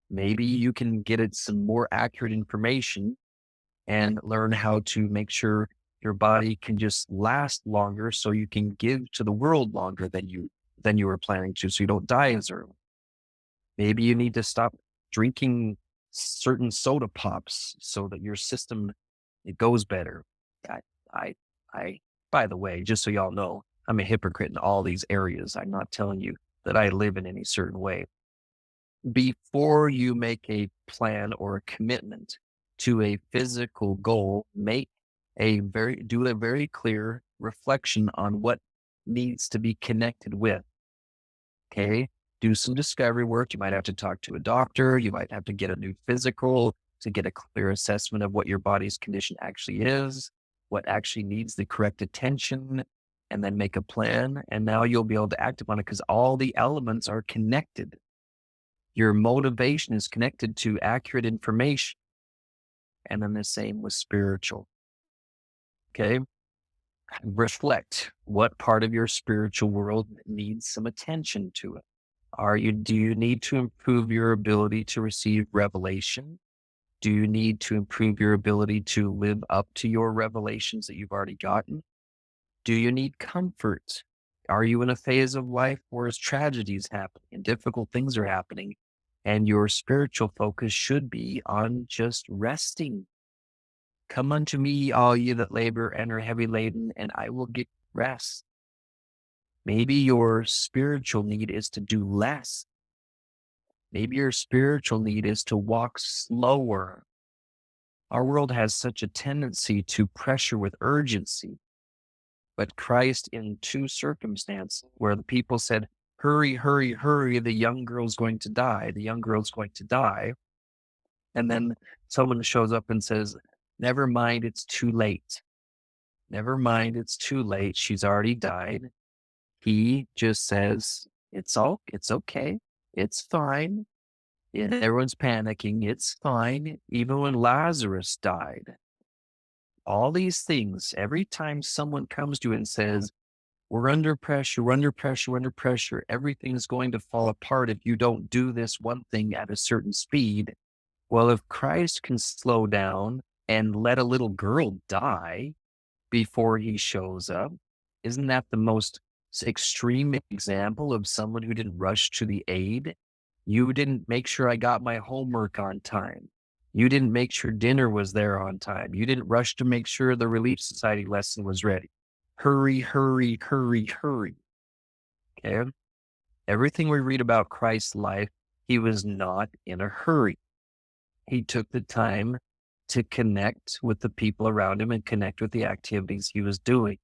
Maybe you can get it some more accurate information and learn how to make sure your body can just last longer so you can give to the world longer than you were planning to, so you don't die as early. Maybe you need to stop drinking certain soda pops so that your system, it goes better. I, I, by the way, just so y'all know, I'm a hypocrite in all these areas. I'm not telling you that I live in any certain way. Before you make a plan or a commitment to a physical goal, do a very clear reflection on what needs to be connected with. Okay. Do some discovery work. You might have to talk to a doctor. You might have to get a new physical to get a clear assessment of what your body's condition actually is, what actually needs the correct attention, and then make a plan. And now you'll be able to act upon it because all the elements are connected. Your motivation is connected to accurate information. And then the same with spiritual. Okay. Reflect what part of your spiritual world needs some attention to it. Do you need to improve your ability to receive revelation? Do you need to improve your ability to live up to your revelations that you've already gotten? Do you need comfort? Are you in a phase of life where tragedies happening and difficult things are happening, and your spiritual focus should be on just resting? Come unto me, all ye that labor and are heavy laden, and I will give you rest. Maybe your spiritual need is to do less. Maybe your spiritual need is to walk slower. Our world has such a tendency to pressure with urgency. But Christ, in two circumstances where the people said, hurry, hurry, hurry, the young girl's going to die, the young girl's going to die. And then someone shows up and says, never mind, it's too late. Never mind, it's too late. She's already died. He just says, it's okay. It's fine. And everyone's panicking. It's fine. Even when Lazarus died. All these things, every time someone comes to you and says, we're under pressure, we're under pressure, we're under pressure, everything's going to fall apart if you don't do this one thing at a certain speed. Well, if Christ can slow down and let a little girl die before he shows up, isn't that the most extreme example of someone who didn't rush to the aid? You didn't make sure I got my homework on time. You didn't make sure dinner was there on time. You didn't rush to make sure the Relief Society lesson was ready. Hurry, hurry, hurry, hurry. Okay. Everything we read about Christ's life, he was not in a hurry. He took the time to connect with the people around him and connect with the activities he was doing.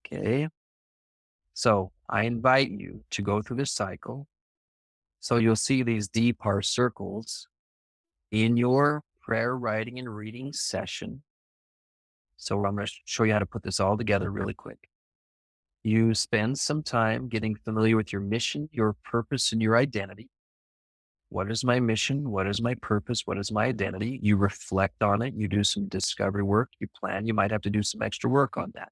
Okay. So I invite you to go through this cycle. So you'll see these DPAR circles in your prayer writing and reading session. So I'm going to show you how to put this all together really quick. You spend some time getting familiar with your mission, your purpose, and your identity. What is my mission? What is my purpose? What is my identity? You reflect on it. You do some discovery work. You plan. You might have to do some extra work on that.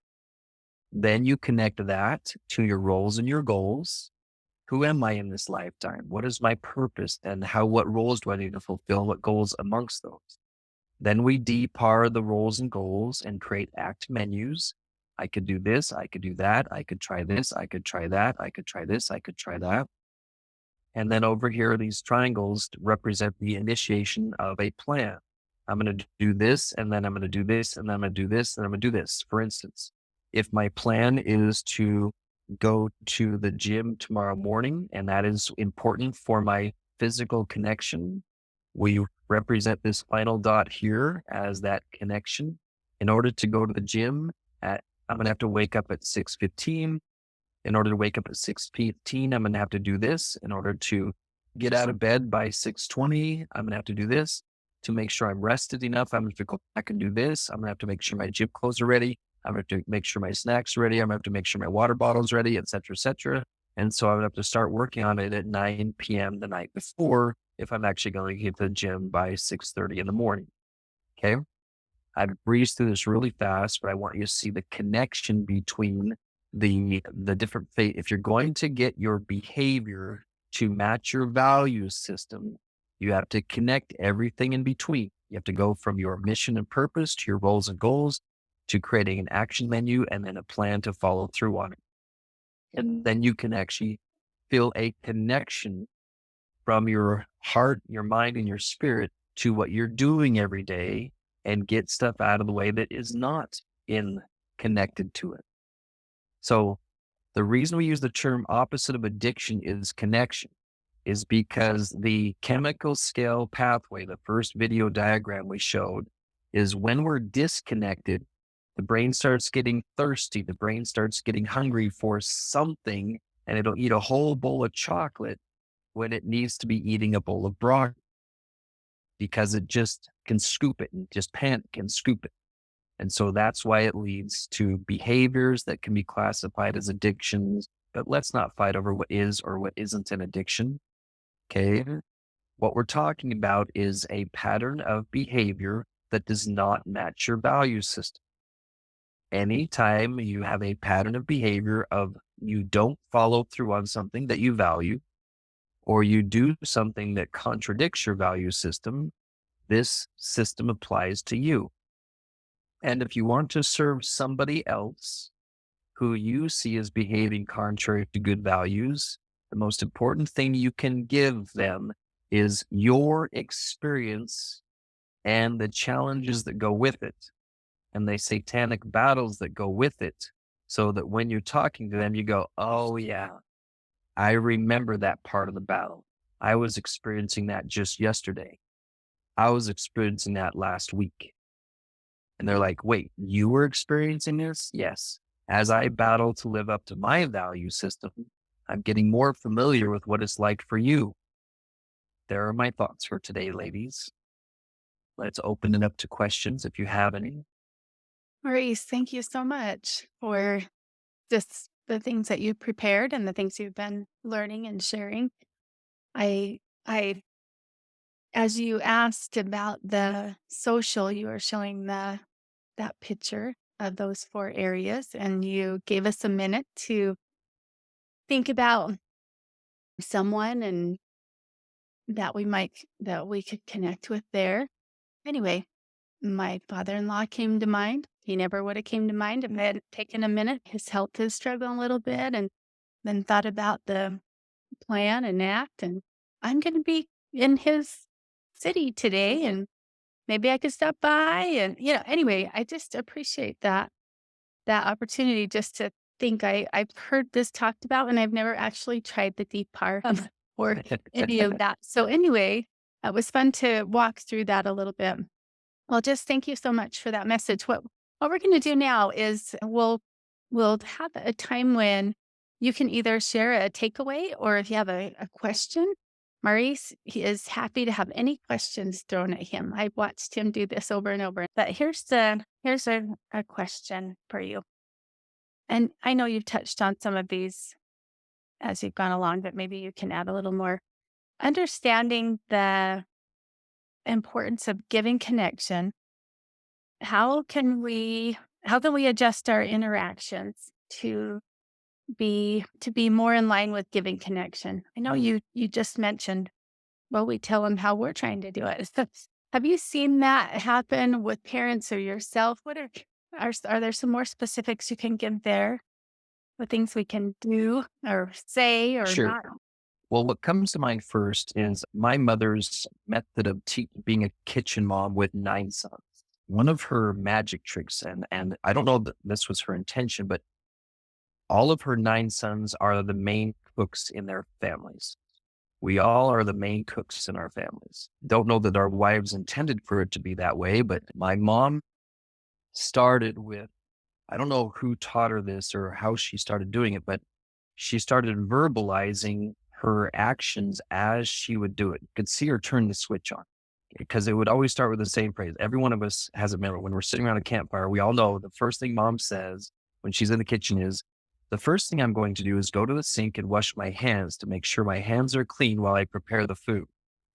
Then you connect that to your roles and your goals. Who am I in this lifetime? What is my purpose? And what roles do I need to fulfill? What goals amongst those? Then we DPAR the roles and goals and create act menus. I could do this. I could do that. I could try this. I could try that. I could try this. I could try that. And then over here, these triangles represent the initiation of a plan. I'm going to do this, and then I'm going to do this, and then I'm going to do this, and I'm going to do this. For instance, if my plan is to go to the gym tomorrow morning, and that is important for my physical connection, we represent this final dot here as that connection. In order to go to the gym, I'm going to have to wake up at 6:15. In order to wake up at 6:15, I'm going to have to do this. In order to get out of bed by 6:20, I'm going to have to do this. To make sure I'm rested enough, I'm going to go back and do this. I'm going to have to make sure my gym clothes are ready. I'm going to have to make sure my snacks are ready. I'm going to have to make sure my water bottle's ready, et cetera, et cetera. And so I would have to start working on it at 9 p.m. the night before if I'm actually going to get to the gym by 6:30 in the morning. Okay. I breezed through this really fast, but I want you to see the connection between the different if you're going to get your behavior to match your value system, you have to connect everything in between. You have to go from your mission and purpose to your roles and goals to creating an action menu and then a plan to follow through on it. And then you can actually feel a connection from your heart, your mind, and your spirit to what you're doing every day and get stuff out of the way that is not connected to it. So the reason we use the term opposite of addiction is connection is because the chemical scale pathway, the first video diagram we showed, is when we're disconnected, the brain starts getting thirsty. The brain starts getting hungry for something, and it'll eat a whole bowl of chocolate when it needs to be eating a bowl of broccoli because it just can scoop it and just panic and scoop it. And so that's why it leads to behaviors that can be classified as addictions. But let's not fight over what is or what isn't an addiction. Okay. What we're talking about is a pattern of behavior that does not match your value system. Anytime you have a pattern of behavior of you don't follow through on something that you value, or you do something that contradicts your value system, this system applies to you. And if you want to serve somebody else who you see as behaving contrary to good values, the most important thing you can give them is your experience and the challenges that go with it and the satanic battles that go with it. So that when you're talking to them, you go, oh yeah, I remember that part of the battle. I was experiencing that just yesterday. I was experiencing that last week. And they're like, wait, you were experiencing this? Yes. As I battle to live up to my value system, I'm getting more familiar with what it's like for you. There are my thoughts for today, ladies. Let's open it up to questions if you have any. Maurice, thank you so much for just the things that you prepared and the things you've been learning and sharing. I as you asked about the social, you were showing that picture of those 4 areas, and you gave us a minute to think about someone and that we could connect with there. Anyway, my father-in-law came to mind. He never would have came to mind if I hadn't taken a minute. His health is struggling a little bit, and then thought about the plan and act, and I'm gonna be in his city today, and maybe I could stop by and, anyway, I just appreciate that opportunity just to think. I've heard this talked about, and I've never actually tried the DPAR or any of that. So anyway, it was fun to walk through that a little bit. Well, just thank you so much for that message. What we're going to do now is we'll have a time when you can either share a takeaway, or if you have a question, Maurice, he is happy to have any questions thrown at him. I've watched him do this over and over. But here's a question for you. And I know you've touched on some of these as you've gone along, but maybe you can add a little more. Understanding the importance of giving connection, how can we adjust our interactions to be more in line with giving connection? I know you just mentioned, well, we tell them how we're trying to do it. Have you seen that happen with parents or yourself? Are there some more specifics you can give there? What things we can do or say or Sure. not? Well, what comes to mind first is my mother's method of being a kitchen mom with 9 sons. One of her magic tricks, and I don't know that this was her intention, but all of her 9 sons are the main cooks in their families. We all are the main cooks in our families. Don't know that our wives intended for it to be that way, but my mom started with, I don't know who taught her this or how she started doing it, but she started verbalizing her actions as she would do it. You could see her turn the switch on because it would always start with the same phrase. Every one of us has a memory. When we're sitting around a campfire, we all know the first thing mom says when she's in the kitchen is, the first thing I'm going to do is go to the sink and wash my hands to make sure my hands are clean while I prepare the food.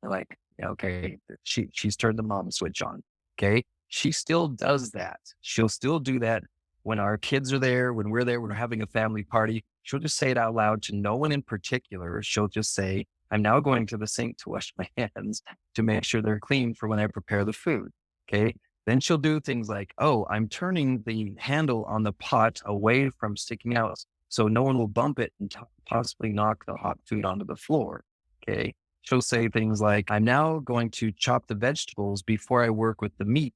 They're like, yeah, okay, she's turned the mom switch on. Okay. She still does that. She'll still do that when our kids are there, when we're there, when we're having a family party. She'll just say it out loud to no one in particular. She'll just say, I'm now going to the sink to wash my hands to make sure they're clean for when I prepare the food. Okay. Then she'll do things like, oh, I'm turning the handle on the pot away from sticking out so no one will bump it and possibly knock the hot food onto the floor. Okay. She'll say things like, I'm now going to chop the vegetables before I work with the meat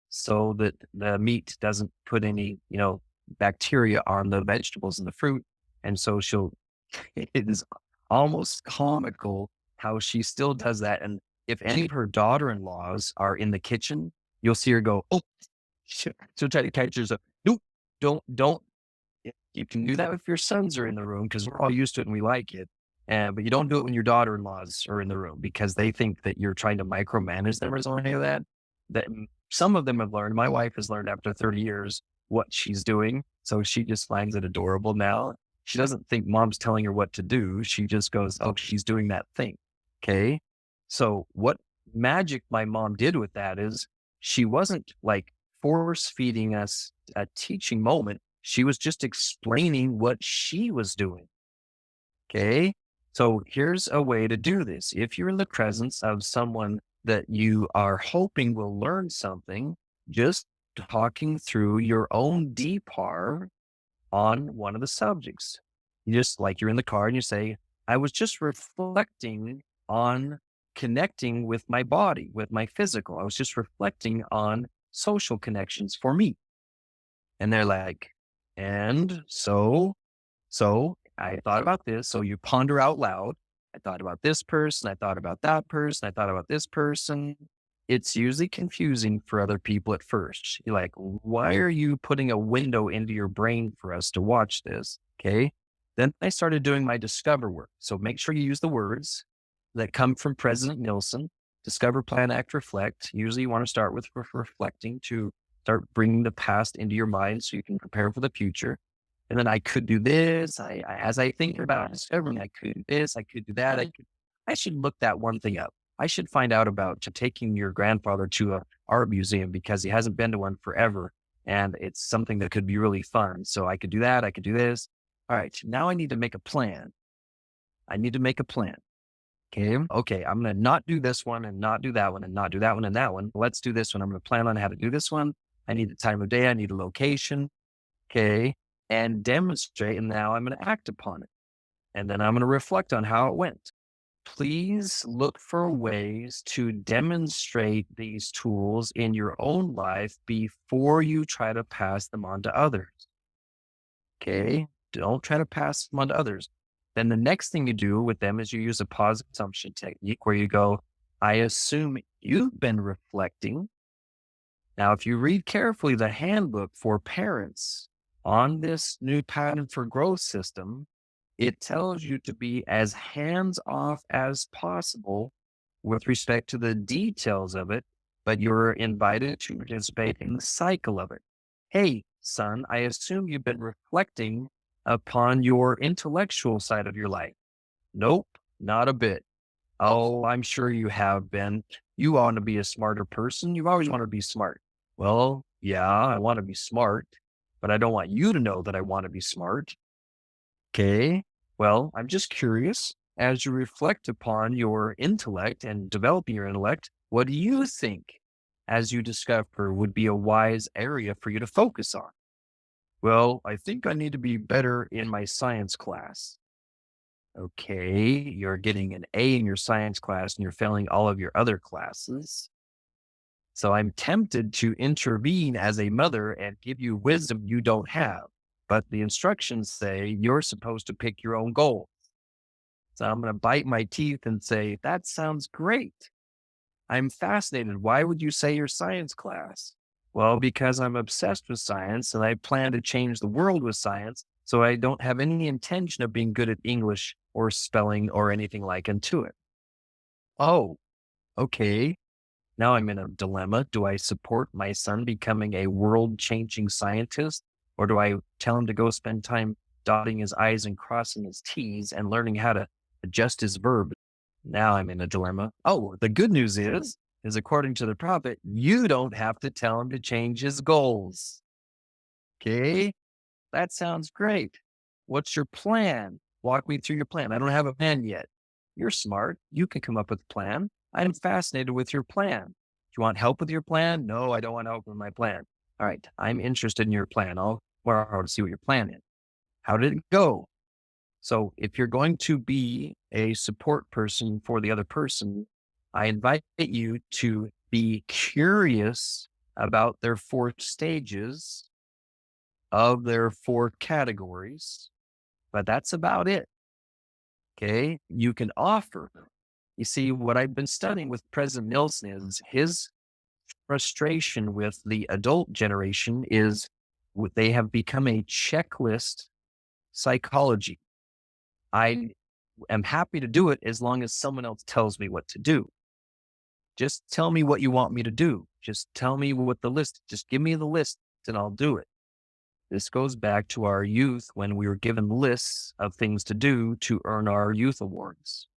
so that the meat doesn't put any, bacteria on the vegetables and the fruit. And so it is almost comical how she still does that. And if any of her daughter-in-laws are in the kitchen, you'll see her go, oh, she'll try to catch herself. Nope, don't. You can do that if your sons are in the room because we're all used to it and we like it. But you don't do it when your daughter-in-laws are in the room because they think that you're trying to micromanage them or something like that. That some of them have learned. My wife has learned after 30 years what she's doing. So she just finds it adorable now. She doesn't think mom's telling her what to do. She just goes, oh, she's doing that thing. Okay. So what magic my mom did with that is she wasn't like force feeding us a teaching moment. She was just explaining what she was doing. Okay. So here's a way to do this. If you're in the presence of someone that you are hoping will learn something, just talking through your own DPAR on one of the subjects. You just like you're in the car and you say, I was just reflecting on connecting with my body, with my physical. I was just reflecting on social connections for me. And they're like, and so I thought about this. So you ponder out loud. I thought about this person. I thought about that person. I thought about this person. It's usually confusing for other people at first. You're like, why are you putting a window into your brain for us to watch this? Okay. Then I started doing my discover work. So make sure you use the words that come from President Nielsen. Discover, plan, act, reflect. Usually you want to start with reflecting to start bringing the past into your mind so you can prepare for the future. And then I could do this. As I think about discovering, I could do this, I could do that. I should look that one thing up. I should find out about taking your grandfather to a art museum because he hasn't been to one forever. And it's something that could be really fun. So I could do that. I could do this. All right. Now I need to make a plan. I need to make a plan. Okay. I'm going to not do this one and not do that one and not do that one and that one. Let's do this one. I'm going to plan on how to do this one. I need the time of day. I need a location. Okay. And demonstrate. And now I'm going to act upon it. And then I'm going to reflect on how it went. Please look for ways to demonstrate these tools in your own life before you try to pass them on to others. Okay. Don't try to pass them on to others. Then the next thing you do with them is you use a positive assumption technique where you go, I assume you've been reflecting. Now, if you read carefully the handbook for parents on this new pattern for growth system, it tells you to be as hands off as possible with respect to the details of it, but you're invited to participate in the cycle of it. Hey, son, I assume you've been reflecting upon your intellectual side of your life. Nope, not a bit. Oh, I'm sure you have been. You want to be a smarter person. You've always wanted to be smart. Well, yeah, I want to be smart, but I don't want you to know that I want to be smart. Okay. Well, I'm just curious, as you reflect upon your intellect and developing your intellect, what do you think, as you discover, would be a wise area for you to focus on? Well, I think I need to be better in my science class. Okay, you're getting an A in your science class and you're failing all of your other classes. So I'm tempted to intervene as a mother and give you wisdom you don't have. But the instructions say you're supposed to pick your own goal. So I'm going to bite my teeth and say, that sounds great. I'm fascinated. Why would you say your science class? Well, because I'm obsessed with science and I plan to change the world with science. So I don't have any intention of being good at English or spelling or anything like Intuit. Oh, okay. Now I'm in a dilemma. Do I support my son becoming a world changing scientist? Or do I tell him to go spend time dotting his I's and crossing his T's and learning how to adjust his verb? Now I'm in a dilemma. Oh, the good news is according to the prophet, you don't have to tell him to change his goals. Okay. That sounds great. What's your plan? Walk me through your plan. I don't have a plan yet. You're smart. You can come up with a plan. I'm fascinated with your plan. Do you want help with your plan? No, I don't want help with my plan. All right. I'm interested in your plan. I'll to see what your plan is. How did it go? So if you're going to be a support person for the other person, I invite you to be curious about their 4 stages of their 4 categories, but that's about it. Okay. You can offer. You see, what I've been studying with President Nielsen is his frustration with the adult generation is they have become a checklist psychology. I am happy to do it as long as someone else tells me what to do. Just tell me what you want me to do. Just tell me what just give me the list and I'll do it. This goes back to our youth when we were given lists of things to do to earn our youth awards.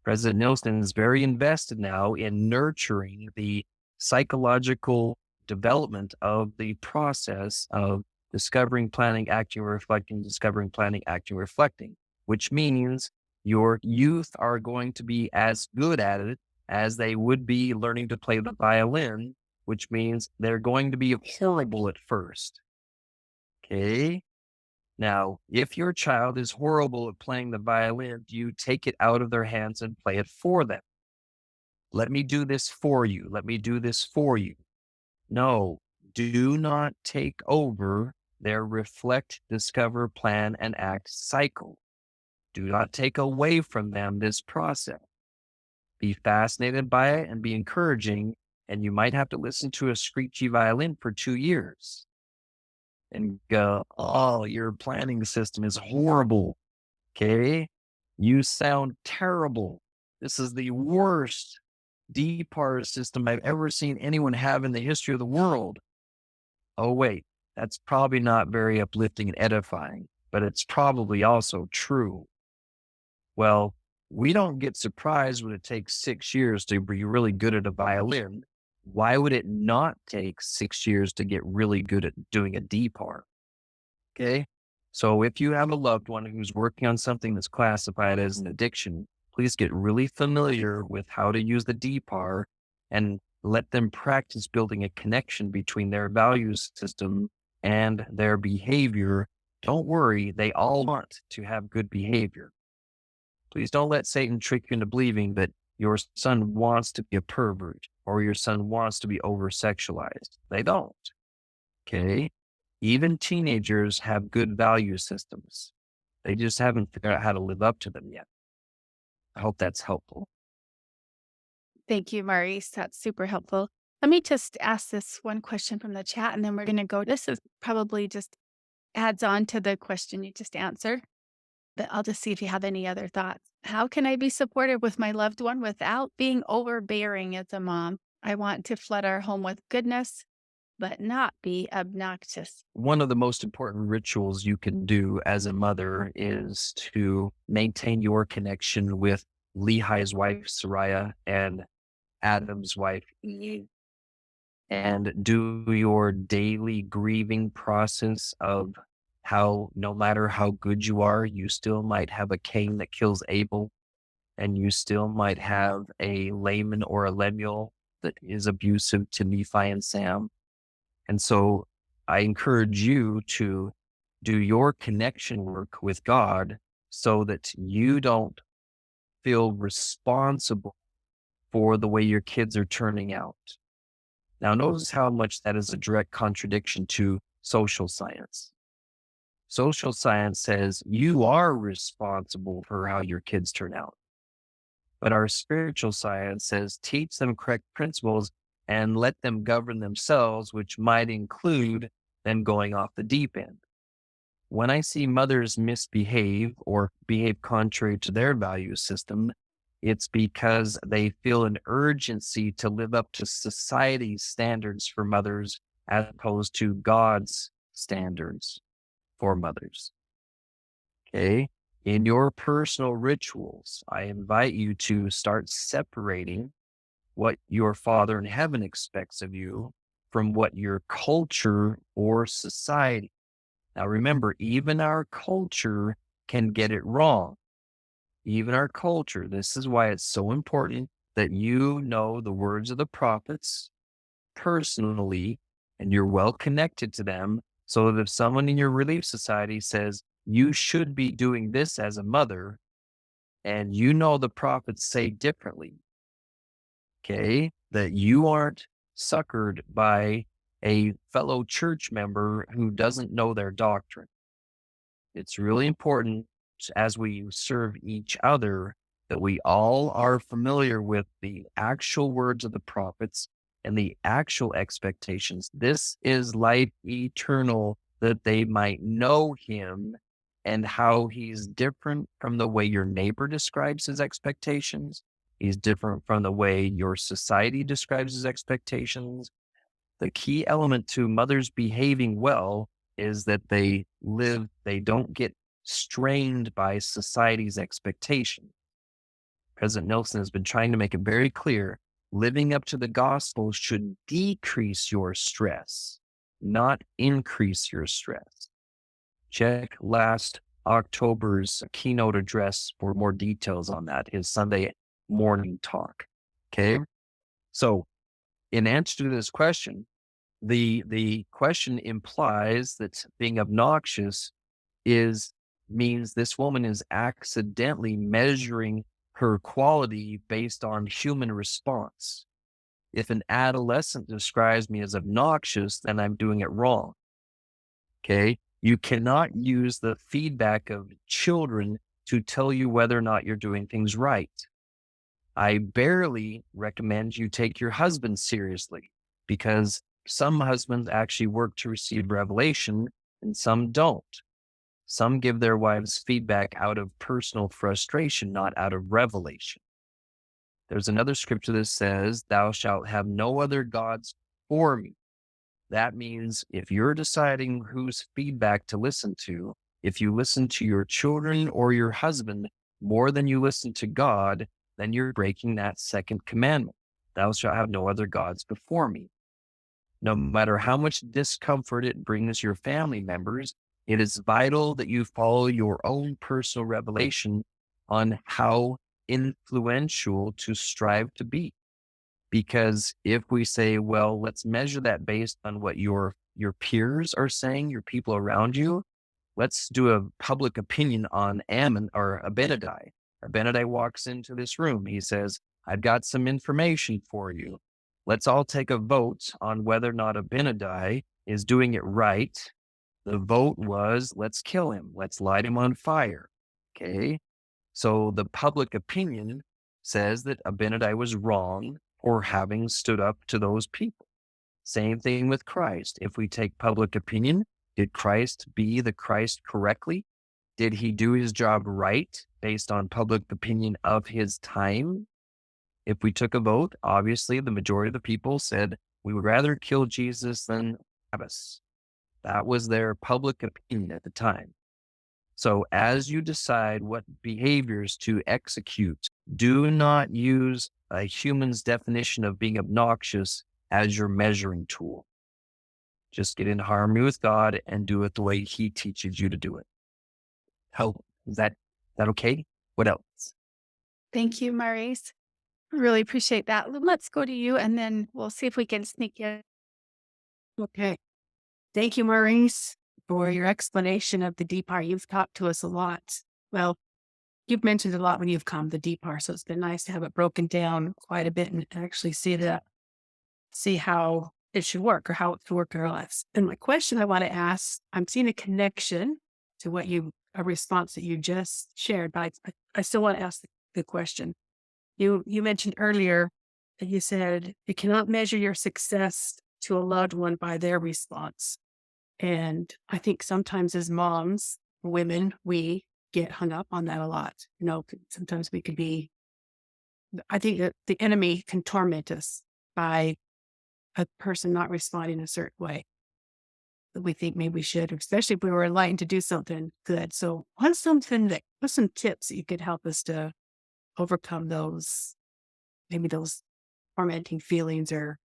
President Nielsen is very invested now in nurturing the psychological development of the process of discovering, planning, acting, reflecting, discovering, planning, acting, reflecting, which means your youth are going to be as good at it as they would be learning to play the violin, which means they're going to be horrible at first. Okay. Now, if your child is horrible at playing the violin, do you take it out of their hands and play it for them? Let me do this for you. Let me do this for you. No, do not take over their reflect, discover, plan, and act cycle. Do not take away from them this process. Be fascinated by it and be encouraging, and you might have to listen to a screechy violin for 2 years and go, oh, your planning system is horrible. Okay. You sound terrible. This is the worst DPAR system I've ever seen anyone have in the history of the world. Oh, wait, that's probably not very uplifting and edifying, but it's probably also true. Well, we don't get surprised when it takes 6 years to be really good at a violin. Why would it not take 6 years to get really good at doing a DPAR? Okay. So if you have a loved one who's working on something that's classified as an addiction, please get really familiar with how to use the DPAR and let them practice building a connection between their value system and their behavior. Don't worry, they all want to have good behavior. Please don't let Satan trick you into believing that your son wants to be a pervert or your son wants to be over sexualized. They don't. Okay. Even teenagers have good value systems. They just haven't figured out how to live up to them yet. I hope that's helpful. Thank you, Maurice. That's super helpful. Let me just ask this one question from the chat, and then we're going to go. This is probably just adds on to the question you just answered, but I'll just see if you have any other thoughts. How can I be supportive with my loved one without being overbearing as a mom? I want to flood our home with goodness, but not be obnoxious. One of the most important rituals you can do as a mother is to maintain your connection with Lehi's wife, Sariah, and Adam's wife, Eve, and do your daily grieving process of how no matter how good you are, you still might have a Cain that kills Abel, and you still might have a Laman or a Lemuel that is abusive to Nephi and Sam. And so I encourage you to do your connection work with God so that you don't feel responsible for the way your kids are turning out. Now, notice how much that is a direct contradiction to social science. Social science says you are responsible for how your kids turn out. But our spiritual science says teach them correct principles and let them govern themselves, which might include them going off the deep end. When I see mothers misbehave or behave contrary to their value system, it's because they feel an urgency to live up to society's standards for mothers as opposed to God's standards for mothers. Okay. In your personal rituals, I invite you to start separating what your Father in heaven expects of you from what your culture or society. Now, remember, even our culture can get it wrong. Even our culture. This is why it's so important that you know the words of the prophets personally and you're well connected to them so that if someone in your Relief Society says, you should be doing this as a mother, and you know the prophets say differently, okay, that you aren't suckered by a fellow church member who doesn't know their doctrine. It's really important as we serve each other that we all are familiar with the actual words of the prophets and the actual expectations. This is life eternal, that they might know him and how he's different from the way your neighbor describes his expectations. He's different from the way your society describes his expectations. The key element to mothers behaving well is that they don't get strained by society's expectation. President Nelson has been trying to make it very clear, living up to the gospel should decrease your stress, not increase your stress. Check last October's keynote address for more details on that, his Sunday morning talk. Okay. So in answer to this question, the question implies that being obnoxious means this woman is accidentally measuring her quality based on human response. If an adolescent describes me as obnoxious, then I'm doing it wrong. Okay. You cannot use the feedback of children to tell you whether or not you're doing things right. I barely recommend you take your husband seriously because some husbands actually work to receive revelation and some don't. Some give their wives feedback out of personal frustration, not out of revelation. There's another scripture that says, thou shalt have no other gods for me. That means if you're deciding whose feedback to listen to, if you listen to your children or your husband more than you listen to God, then you're breaking that second commandment. Thou shalt have no other gods before me. No matter how much discomfort it brings your family members, it is vital that you follow your own personal revelation on how influential to strive to be. Because if we say, well, let's measure that based on what your peers are saying, your people around you, let's do a public opinion on Ammon or Abinadi. Abinadi walks into this room. He says, I've got some information for you. Let's all take a vote on whether or not Abinadi is doing it right. The vote was, let's kill him. Let's light him on fire. Okay. So the public opinion says that Abinadi was wrong for having stood up to those people. Same thing with Christ. If we take public opinion, did Christ be the Christ correctly? Did he do his job right based on public opinion of his time? If we took a vote, obviously the majority of the people said We would rather kill Jesus than Barabbas. That was their public opinion at the time. So as you decide what behaviors to execute, do not use a human's definition of being obnoxious as your measuring tool. Just get in harmony with God and do it the way he teaches you to do it. How is that okay? What else? Thank you, Maurice. Really appreciate that. Let's go to you and then we'll see if we can sneak in. Okay. Thank you, Maurice, for your explanation of the DPAR. You've talked to us a lot. Well, you've mentioned a lot when you've come to DPAR, so it's been nice to have it broken down quite a bit and actually see how it should work or how it should work in our lives. And my question I want to ask, I'm seeing a connection to a response that you just shared, but I still want to ask the question. You mentioned earlier that you said you cannot measure your success to a loved one by their response. And I think sometimes as moms, women, we get hung up on that a lot. Sometimes we could be, I think that the enemy can torment us by a person not responding a certain way that we think maybe we should, especially if we were enlightened to do something good. So what's some tips that you could help us to overcome maybe those tormenting feelings, or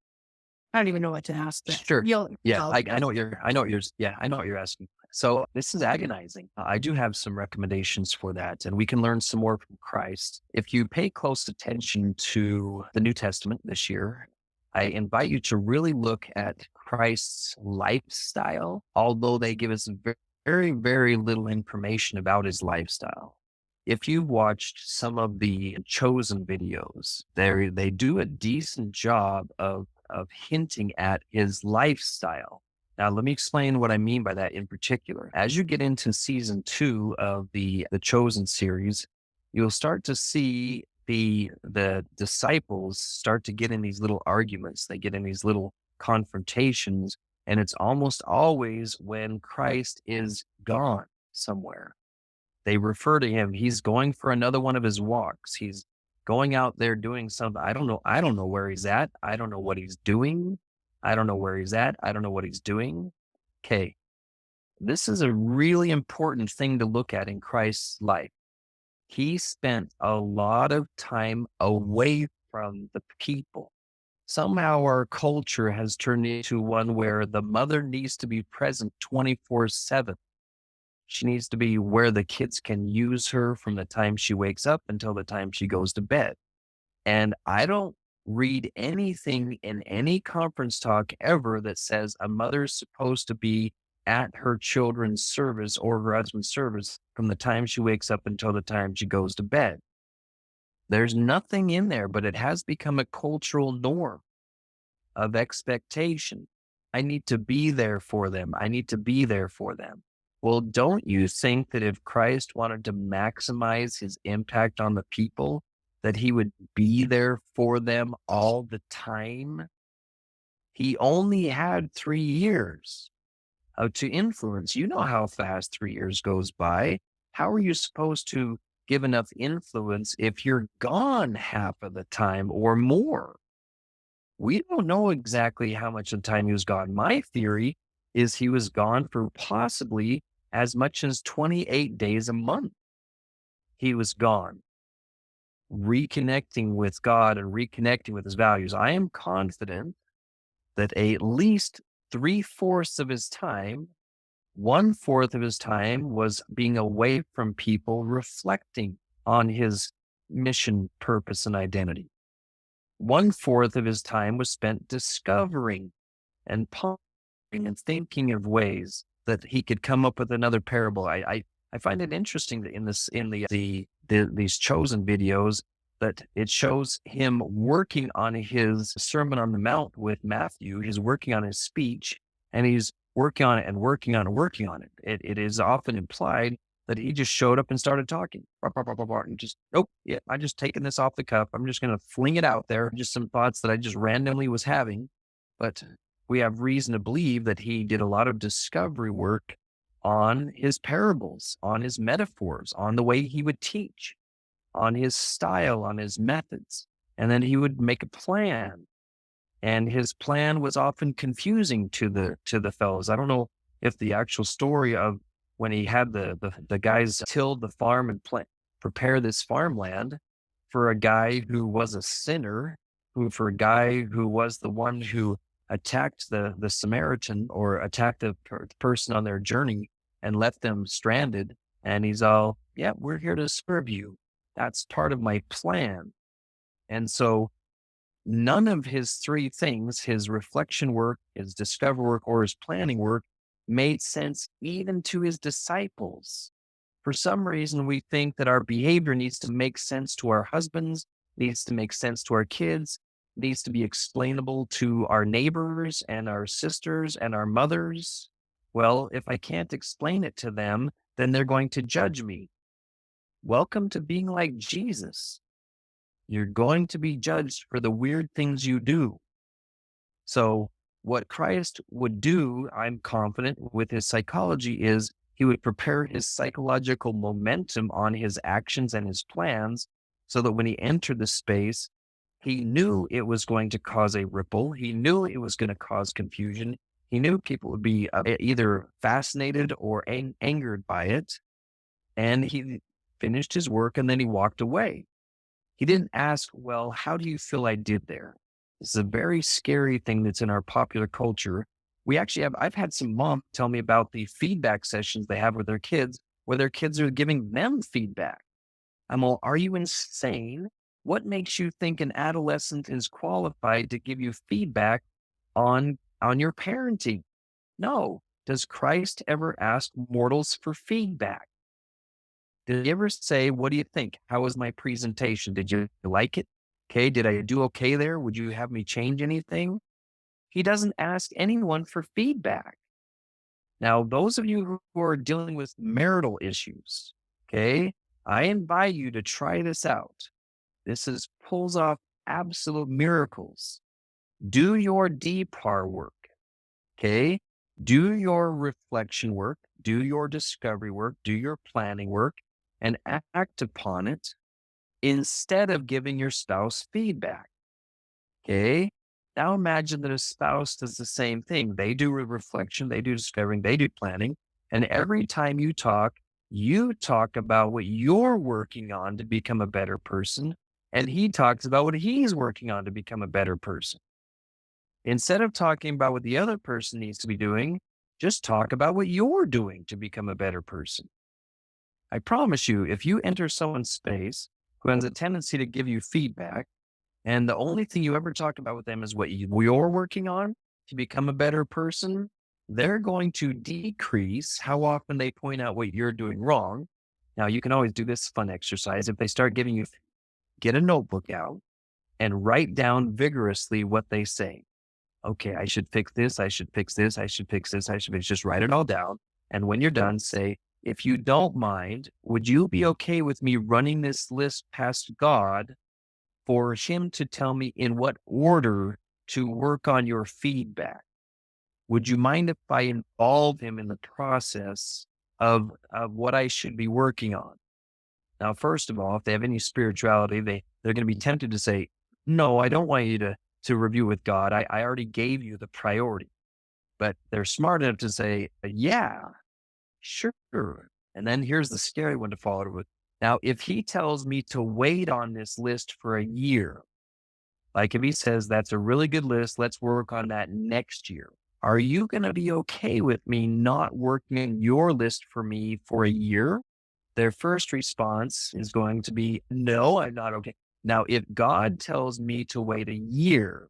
I don't even know what to ask. But Sure. Yeah, help. I know what you're asking. So this is agonizing. I do have some recommendations for that, and we can learn some more from Christ. If you pay close attention to the New Testament this year, I invite you to really look at Christ's lifestyle, although they give us very, very little information about his lifestyle. If you've watched some of the Chosen videos, they do a decent job of hinting at his lifestyle. Now, let me explain what I mean by that in particular. As you get into season 2 of the Chosen series, you'll start to see the disciples start to get in these little arguments. They get in these little confrontations, and it's almost always when Christ is gone somewhere. They refer to him. He's going for another one of his walks. He's going out there doing something. I don't know. I don't know where he's at. I don't know what he's doing. I don't know where he's at. I don't know what he's doing. Okay. This is a really important thing to look at in Christ's life. He spent a lot of time away from the people. Somehow our culture has turned into one where the mother needs to be present 24/7. She needs to be where the kids can use her from the time she wakes up until the time she goes to bed. And I don't read anything in any conference talk ever that says a mother's supposed to be at her children's service or her husband's service from the time she wakes up until the time she goes to bed. There's nothing in there, but it has become a cultural norm of expectation. I need to be there for them. I need to be there for them. Well, don't you think that if Christ wanted to maximize his impact on the people, that he would be there for them all the time? He only had 3 years to influence. You know how fast 3 years goes by. How are you supposed to give enough influence if you're gone half of the time or more? We don't know exactly how much of the time he was gone. My theory is he was gone for possibly as much as 28 days a month. He was gone, reconnecting with God and reconnecting with his values. I am confident that at least 3/4 of his time, 1/4 of his time was being away from people, reflecting on his mission, purpose, and identity. 1/4 of his time was spent discovering and pondering and thinking of ways that he could come up with another parable. I find it interesting that in these Chosen videos that it shows him working on his Sermon on the Mount with Matthew. He's working on his speech, and he's working on it and working on it and working on it. It is often implied that he just showed up and started talking. And just, nope, yeah, I'm just taking this off the cuff. I'm just going to fling it out there. Just some thoughts that I just randomly was having. But we have reason to believe that he did a lot of discovery work on his parables, on his metaphors, on the way he would teach, on his style, on his methods. And then he would make a plan. And his plan was often confusing to the fellows. I don't know if the actual story of when he had the guys till the farm and prepare this farmland for a guy who was a sinner, for a guy who was the one who attacked the Samaritan or attacked the person on their journey and left them stranded. And he's all, yeah, we're here to serve you. That's part of my plan. And so none of his three things, his reflection work, his discovery work, or his planning work, made sense even to his disciples. For some reason, we think that our behavior needs to make sense to our husbands, needs to make sense to our kids, needs to be explainable to our neighbors and our sisters and our mothers. Well, if I can't explain it to them, then they're going to judge me. Welcome to being like Jesus. You're going to be judged for the weird things you do. So what Christ would do, I'm confident, with his psychology is he would prepare his psychological momentum on his actions and his plans so that when he entered the space, he knew it was going to cause a ripple. He knew it was going to cause confusion. He knew people would be either fascinated or angered by it. And he finished his work and then he walked away. He didn't ask, well, how do you feel I did there? This is a very scary thing that's in our popular culture. I've had some moms tell me about the feedback sessions they have with their kids, where their kids are giving them feedback. I'm all, are you insane? What makes you think an adolescent is qualified to give you feedback on your parenting? No. Does Christ ever ask mortals for feedback? Did he ever say, what do you think? How was my presentation? Did you like it? Okay. Did I do okay there? Would you have me change anything? He doesn't ask anyone for feedback. Now, those of you who are dealing with marital issues, okay, I invite you to try this out. Pulls off absolute miracles. Do your DPAR work, okay? Do your reflection work, do your discovery work, do your planning work, and act upon it instead of giving your spouse feedback. Okay. Now imagine that a spouse does the same thing. They do reflection, they do discovering, they do planning. And every time you talk about what you're working on to become a better person. And he talks about what he's working on to become a better person. Instead of talking about what the other person needs to be doing, just talk about what you're doing to become a better person. I promise you, if you enter someone's space who has a tendency to give you feedback, and the only thing you ever talk about with them is what you're working on to become a better person, they're going to decrease how often they point out what you're doing wrong. Now, you can always do this fun exercise. If they start giving you, get a notebook out and write down vigorously what they say. Okay, I should fix this. I should fix this. I should fix this. Just write it all down. And when you're done, say, if you don't mind, would you be okay with me running this list past God for him to tell me in what order to work on your feedback? Would you mind if I involve him in the process of what I should be working on? Now, first of all, if they have any spirituality, they're going to be tempted to say, no, I don't want you to review with God. I already gave you the priority. But they're smart enough to say, yeah, sure. And then here's the scary one to follow with. Now, if he tells me to wait on this list for a year, like if he says, that's a really good list, let's work on that next year. Are you going to be okay with me not working on your list for me for a year? Their first response is going to be, no, I'm not okay. Now, if God tells me to wait a year,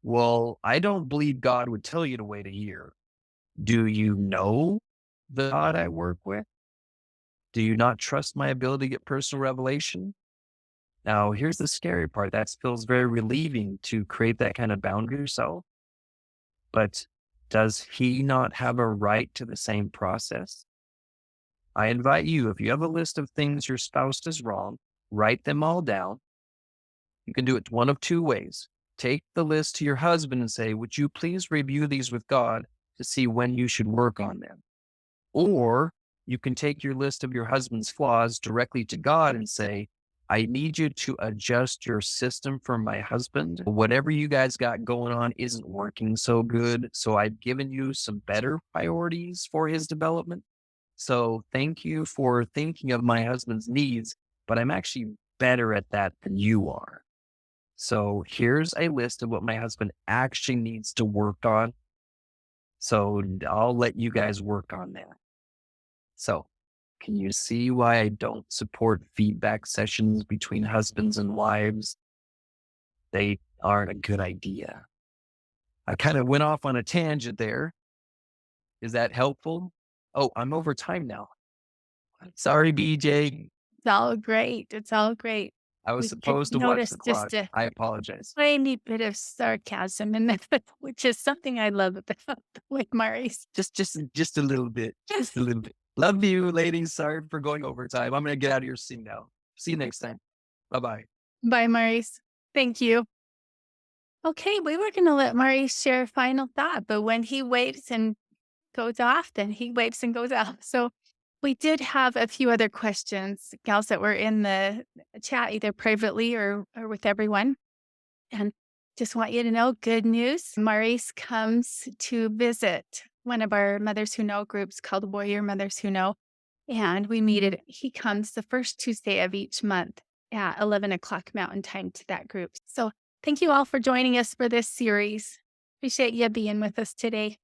well, I don't believe God would tell you to wait a year. Do you know the God I work with? Do you not trust my ability to get personal revelation? Now, here's the scary part. That feels very relieving to create that kind of boundary yourself. But does he not have a right to the same process? I invite you, if you have a list of things your spouse does wrong, write them all down. You can do it one of two ways. Take the list to your husband and say, would you please review these with God to see when you should work on them? Or you can take your list of your husband's flaws directly to God and say, I need you to adjust your system for my husband. Whatever you guys got going on isn't working so good. So I've given you some better priorities for his development. So thank you for thinking of my husband's needs, but I'm actually better at that than you are. So here's a list of what my husband actually needs to work on. So I'll let you guys work on that. So can you see why I don't support feedback sessions between husbands and wives? They aren't a good idea. I kind of went off on a tangent there. Is that helpful? Oh, I'm over time now. Sorry, BJ. It's all great. It's all great. I was We could supposed to watch notice the just clock. a I apologize. tiny bit of sarcasm in that, which is something I love about with Maurice. Just a little bit. Just a little bit. Love you, ladies. Sorry for going overtime. I'm going to get out of your scene now. See you next time. Bye-bye. Bye, Maurice. Thank you. Okay, we were going to let Maurice share a final thought, but when he waves and goes off, then he waves and goes off. So we did have a few other questions, gals, that were in the chat, either privately or with everyone. And just want you to know, good news. Maurice comes to visit one of our Mothers Who Know groups called Warrior Mothers Who Know. And he comes the first Tuesday of each month at 11 o'clock Mountain Time to that group. So thank you all for joining us for this series. Appreciate you being with us today.